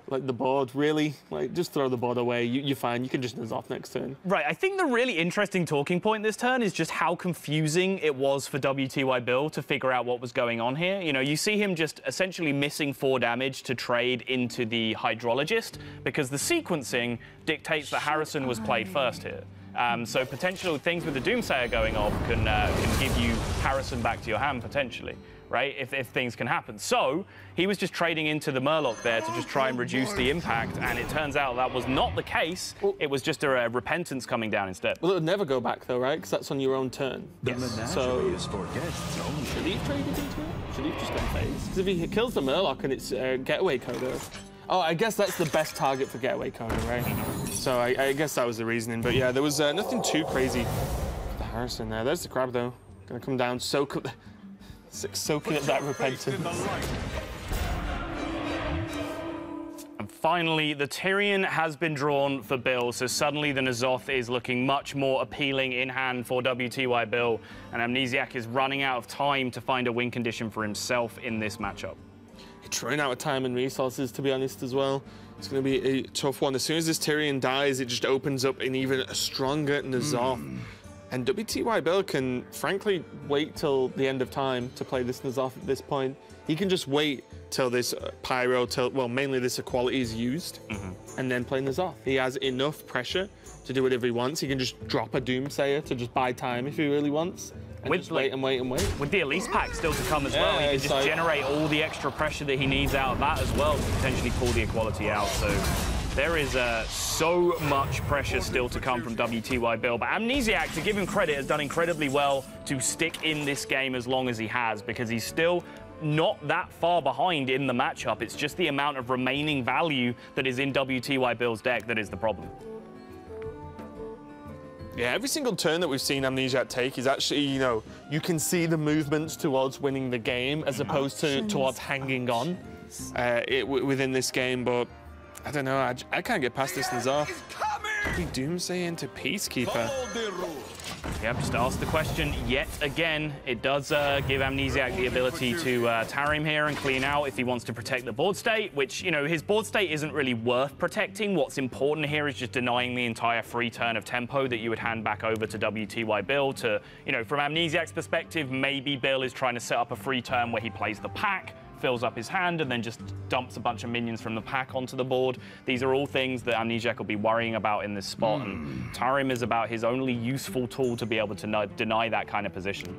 like the board, really. Like, just throw the board away. You're fine. You can just nuzz off next turn. Right. I think the really interesting talking point this turn is just how confusing it was for wtybill to figure out what was going on here. You know, you see him just essentially missing 4 damage to trade into the Hydrologist because the sequencing dictates that Harrison was played first here. So potential things with the Doomsayer going off can give you Harrison back to your hand potentially, right? If things can happen. So he was just trading into the Murloc there to just try and reduce the impact, and it turns out that was not the case. It was just a Repentance coming down instead. Well, it would never go back though, right? Because that's on your own turn. Yes. So is for guests only. should he have traded into it? Should he have just gone phase? Because if he kills the Murloc and it's Getaway Coder. Oh, I guess that's the best target for Getaway Coder, right? So I guess that was the reasoning. But yeah, there was nothing too crazy for the Harrison there. There's the crab, though. Gonna come down, soaking up that Repentance. And finally, the Tyrion has been drawn for Bill, so suddenly the N'Zoth is looking much more appealing in hand for wtybill, and Amnesiasc is running out of time to find a win condition for himself in this matchup. It's running out of time and resources, to be honest, as well. It's going to be a tough one. As soon as this Tyrion dies, it just opens up an even stronger N'Zoth. And wtybill can, frankly, wait till the end of time to play this N'Zoth at this point. He can just wait till this Pyro, well, mainly this Equality is used, and then play N'Zoth. He has enough pressure to do whatever he wants. He can just drop a Doomsayer to just buy time if he really wants. Just wait and wait and wait. With the Elise pack still to come as well, he can just generate all the extra pressure that he needs out of that as well to potentially pull the Equality out. So there is so much pressure still to come from wtybill. But Amnesiasc, to give him credit, has done incredibly well to stick in this game as long as he has, because he's still not that far behind in the matchup. It's just the amount of remaining value that is in wtybill's deck that is the problem. Yeah, every single turn that we've seen Amnesiasc take is actually, you know, you can see the movements towards winning the game as opposed to towards hanging on within this game. But I don't know, I can't get past this N'Zoth. Maybe Doomsayer into Peacekeeper. Yep, just ask the question yet again. It does give Amnesiasc the ability to Tarim here and clean out if he wants to protect the board state, which, you know, his board state isn't really worth protecting. What's important here is just denying the entire free turn of tempo that you would hand back over to wtybill to, you know, from Amnesiasc's perspective, maybe Bill is trying to set up a free turn where he plays the pack, fills up his hand, and then just dumps a bunch of minions from the pack onto the board. These are all things that Amnesiasc will be worrying about in this spot, and Tarim is about his only useful tool to be able to deny that kind of position.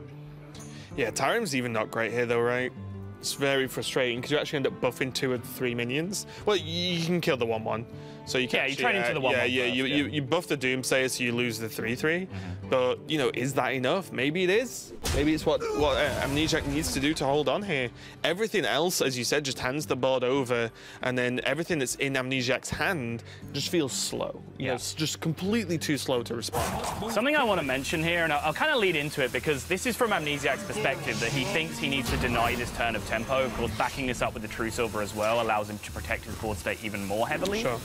Yeah, Tarim's even not great here, though, right? It's very frustrating because you actually end up buffing 2 of the 3 minions. Well, you can kill the 1/1. So you can you trade into the 1/1 you buff the Doomsayer so you lose the 3/3. But, you know, is that enough? Maybe it is. Maybe it's what Amnesiasc needs to do to hold on here. Everything else, as you said, just hands the board over, and then everything that's in Amnesiasc's hand just feels slow. You know, it's just completely too slow to respond. Something I want to mention here, and I'll kind of lead into it because this is from Amnesiasc's perspective, that he thinks he needs to deny this turn of tempo. Of course, backing this up with the True Silver as well allows him to protect his board state even more heavily. Sure.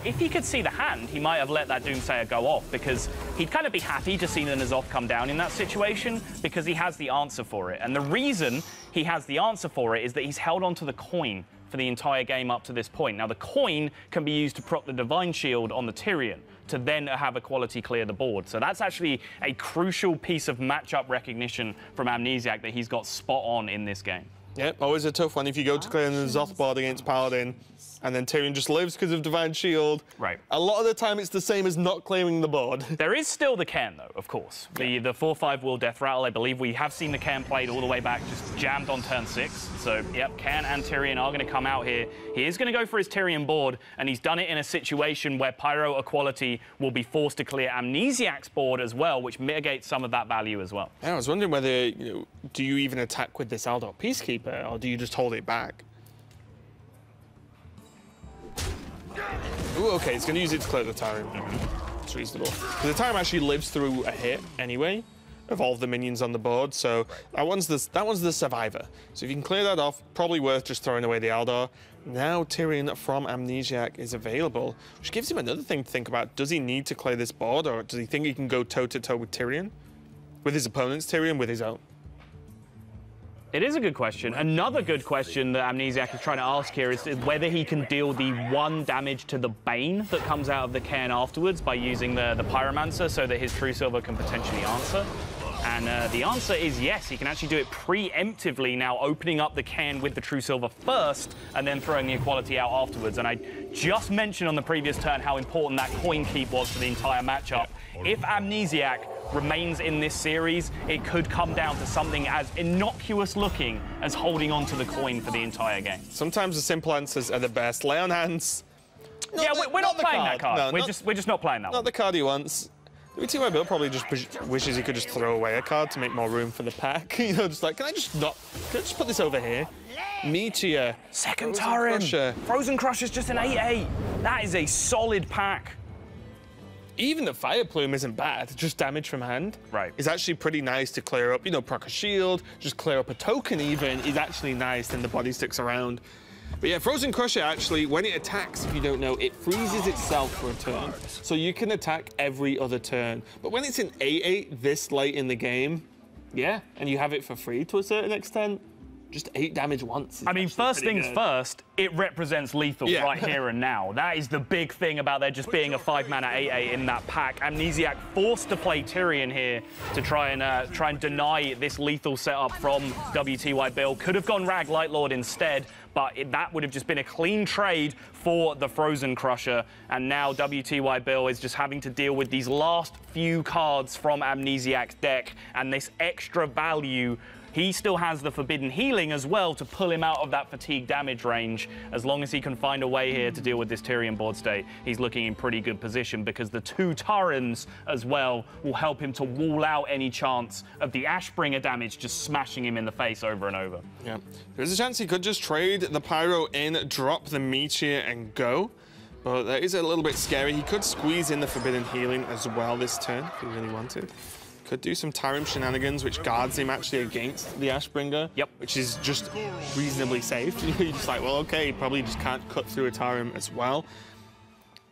If he could see the hand, he might have let that Doomsayer go off because he'd kind of be happy to see the N'Zoth come down in that situation because he has the answer for it. And the reason he has the answer for it is that he's held onto the coin for the entire game up to this point. Now, the coin can be used to proc the Divine Shield on the Tyrion to then have Equality clear the board. So that's actually a crucial piece of matchup recognition from Amnesiasc that he's got spot on in this game. Yeah, always a tough one. If you go to clear the N'Zoth board against Paladin, And then Tyrion just lives because of Divine Shield. Right. A lot of the time, it's the same as not claiming the board. There is still the Cairn, though, of course. The 4/5 Will Death Rattle, I believe we have seen the Cairn played all the way back, just jammed on turn 6. So, yep, Cairn and Tyrion are going to come out here. He is going to go for his Tyrion board, and he's done it in a situation where Pyro Equality will be forced to clear Amnesiac's board as well, which mitigates some of that value as well. Yeah, I was wondering whether, do you even attack with this Aldor Peacekeeper, or do you just hold it back? Ooh, okay, it's going to use it to clear the Tarim. It's reasonable. The Tarim actually lives through a hit anyway of all of the minions on the board, so that one's the survivor. So if you can clear that off, probably worth just throwing away the Aldor. Now Tyrion from Amnesiac is available, which gives him another thing to think about. Does he need to clear this board, or does he think he can go toe-to-toe with Tyrion? With his opponent's Tyrion, with his own? It is a good question. Another good question that Amnesiac is trying to ask here is whether he can deal the 1 damage to the Bane that comes out of the Cairn afterwards by using the Pyromancer so that his True Silver can potentially answer. And the answer is yes, he can actually do it preemptively now, opening up the Cairn with the True Silver first and then throwing the Equality out afterwards. And I just mentioned on the previous turn how important that coin keep was for the entire matchup. If Amnesiac remains in this series, it could come down to something as innocuous looking as holding on to the coin for the entire game. Sometimes the simple answers are the best. Lay on hands. Yeah, we're not playing that card. No, we're just not playing that one. Not the card he wants. wtybill probably just wishes he could just throw away a card to make more room for the pack. Just like, can I just put this over here? Meteor. Second Tarim. Frozen Crusher's just an 8/8. That is a solid pack. Even the Fire Plume isn't bad, just damage from hand. Right. It's actually pretty nice to clear up, proc a shield, just clear up a token even, is actually nice, then the body sticks around. But yeah, Frozen Crusher actually, when it attacks, if you don't know, it freezes itself for a turn. So you can attack every other turn. But when it's an 8/8 this late in the game, yeah, and you have it for free to a certain extent, just 8 damage once. I mean, first things first, it represents lethal right here and now. That is the big thing about there just being a 5-mana 8/8 in that pack. Amnesiac forced to play Tyrion here to try and deny this lethal setup from wtybill. Could have gone Rag Lightlord instead, but that would have just been a clean trade for the Frozen Crusher. And now wtybill is just having to deal with these last few cards from Amnesiac's deck and this extra value. He still has the Forbidden Healing as well to pull him out of that fatigue damage range. As long as he can find a way here to deal with this Tyrion board state, he's looking in pretty good position because the 2 Tarims as well will help him to wall out any chance of the Ashbringer damage just smashing him in the face over and over. Yeah, there's a chance he could just trade the Pyro in, drop the Meteor and go. But that is a little bit scary. He could squeeze in the Forbidden Healing as well this turn if he really wanted. Could do some Tarim shenanigans, which guards him actually against the Ashbringer. Yep. Which is just reasonably safe. You're just like, well, okay, he probably just can't cut through a Tarim as well.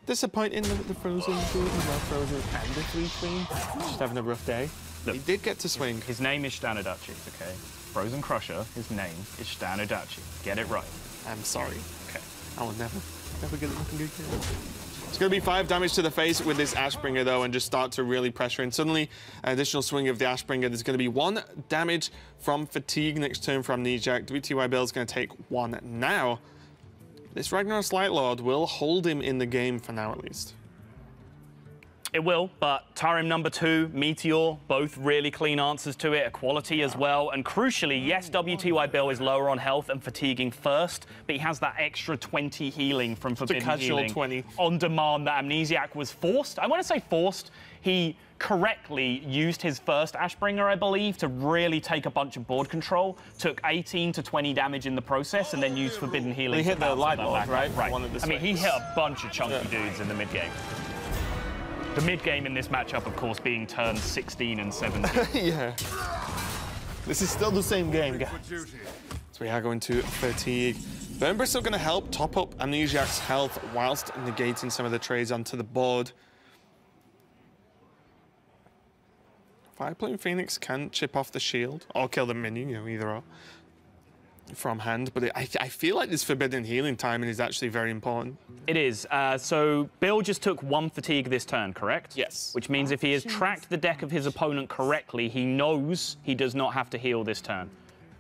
Disappointing the Frozen food as well, Frozen and the 3/3. Just having a rough day. Look, he did get to swing. His name is Stanadachi, okay? Frozen Crusher, his name is Stanadachi. Get it right. I'm sorry. Okay. I will never get it looking good again. It's going to be 5 damage to the face with this Ashbringer, though, and just start to really pressure in. Suddenly, an additional swing of the Ashbringer. There's going to be 1 damage from Fatigue next turn from Amnesiac. wtybill is going to take 1 now. This Ragnaros Lightlord will hold him in the game for now, at least. It will, but Tarim number 2, Meteor, both really clean answers to it, Equality as well. And crucially, yes, wtybill is lower on health and fatiguing first, but he has that extra 20 healing from Forbidden Healing 20 on demand that Amnesiac was forced. I want to say forced. He correctly used his first Ashbringer, I believe, to really take a bunch of board control. Took 18 to 20 damage in the process, and then used Forbidden Healing. He hit the Lightlord, right? Right. I mean, he hit a bunch of chunky dudes in the mid-game. The mid-game in this matchup, of course, being turns 16 and 17. Yeah. This is still the same game, guys. So we are going to Fatigue. Burn Bristle going to help top up Amnesiac's health whilst negating some of the trades onto the board. Fire Plume Phoenix can chip off the shield or kill the minion, either or. From hand, but I feel like this Forbidden Healing timing is actually very important. It is. So Bill just took 1 fatigue this turn, correct? Yes. Which means if he has tracked the deck of his opponent correctly, he knows he does not have to heal this turn.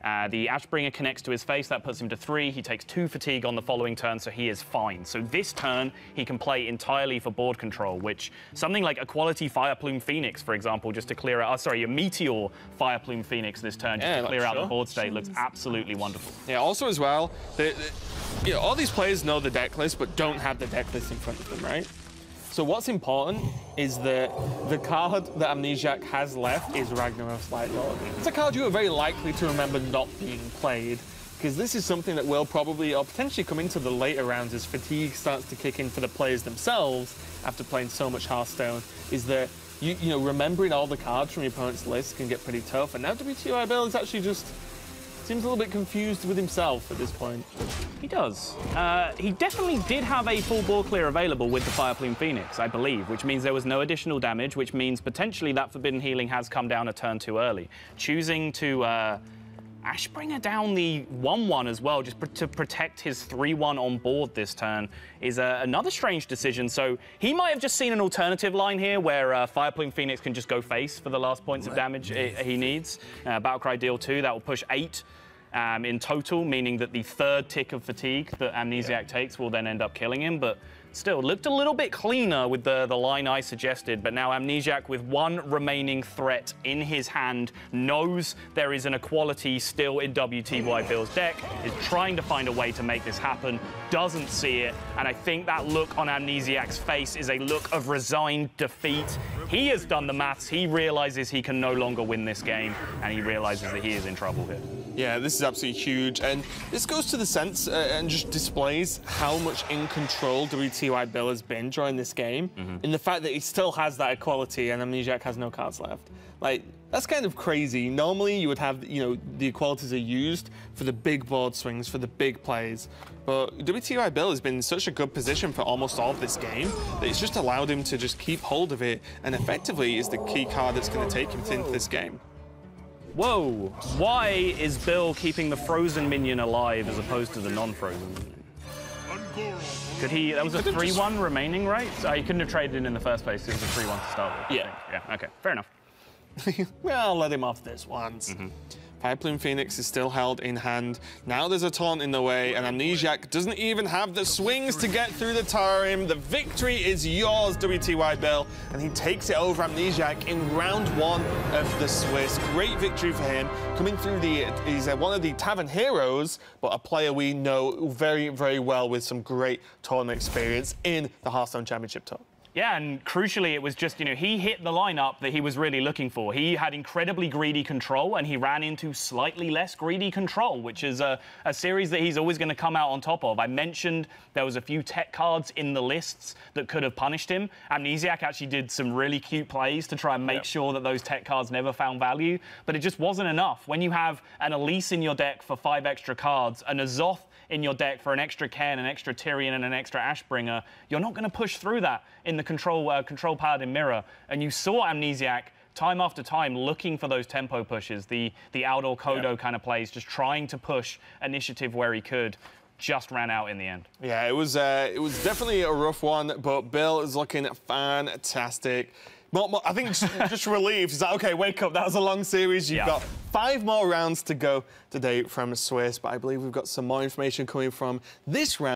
The Ashbringer connects to his face, that puts him to 3. He takes 2 fatigue on the following turn, so he is fine. So this turn, he can play entirely for board control, which something like a quality Fireplume Phoenix, for example, just to clear out, sorry, a Meteor Fireplume Phoenix this turn, just to clear out the board state, looks absolutely wonderful. Yeah, also as well, you know, all these players know the deck list, but don't have the deck list in front of them, right? So what's important is that the card that Amnesiac has left is Ragnarok's Lightlord. It's a card you are very likely to remember not being played, because this is something that will probably or potentially come into the later rounds as fatigue starts to kick in for the players themselves after playing so much Hearthstone, is that you know, remembering all the cards from your opponent's list can get pretty tough, and now wtybill is actually just seems a little bit confused with himself at this point. He does. He definitely did have a full board clear available with the Fireplume Phoenix, I believe, which means there was no additional damage, which means potentially that Forbidden Healing has come down a turn too early. Choosing to Ashbringer down the 1/1 as well, just to protect his 3/1 on board this turn, is another strange decision. So he might have just seen an alternative line here where Fireplume Phoenix can just go face for the last points of damage he needs. Battlecry deal 2, that will push 8. In total, meaning that the 3rd tick of fatigue that Amnesiac takes will then end up killing him, but still looked a little bit cleaner with the line I suggested. But now Amnesiac, with 1 remaining threat in his hand, knows there is an equality still in wtybill's deck, is trying to find a way to make this happen, doesn't see it, and I think that look on Amnesiac's face is a look of resigned defeat. He has done the maths, he realizes he can no longer win this game, and he realizes that he is in trouble here. Yeah, this is absolutely huge, and this goes to the sense and just displays how much in control wtybill has been during this game, in the fact that he still has that equality and Amnesiac has no cards left. Like, that's kind of crazy. Normally, you would have, you know, the equalities are used for the big board swings, for the big plays, but wtybill has been in such a good position for almost all of this game that it's just allowed him to just keep hold of it, and effectively is the key card that's going to take him into this game. Whoa, why is Bill keeping the frozen minion alive as opposed to the non-frozen minion? Could he, that was a 3/1 remaining, right? So he couldn't have traded in the first place, it was a 3/1 to start with. Yeah, okay, fair enough. Well, I'll let him off this once. Fireplume Phoenix is still held in hand. Now there's a taunt in the way, and Amnesiac doesn't even have the swings to get through the Tarim. The victory is yours, wtybill, and he takes it over Amnesiac in round 1 of the Swiss. Great victory for him. Coming through he's one of the Tavern heroes, but a player we know very, very well with some great tournament experience in the Hearthstone Championship Tour. Yeah, and crucially, it was just, you know, he hit the lineup that he was really looking for. He had incredibly greedy control, and he ran into slightly less greedy control, which is a series that he's always going to come out on top of. I mentioned there was a few tech cards in the lists that could have punished him. Amnesiac actually did some really cute plays to try and make sure that those tech cards never found value, but it just wasn't enough. When you have an Elise in your deck for 5 extra cards, an Azoth in your deck for an extra Ken, an extra Tyrion, and an extra Ashbringer, you're not going to push through that in the control Paladin mirror. And you saw Amnesiac time after time looking for those tempo pushes, the Aldor Kodo kind of plays, just trying to push initiative where he could. Just ran out in the end. Yeah, it was definitely a rough one, but Bill is looking fantastic. I think just relieved. He's like, okay, wake up. That was a long series. You've got 5 more rounds to go today from Swiss, but I believe we've got some more information coming from this round.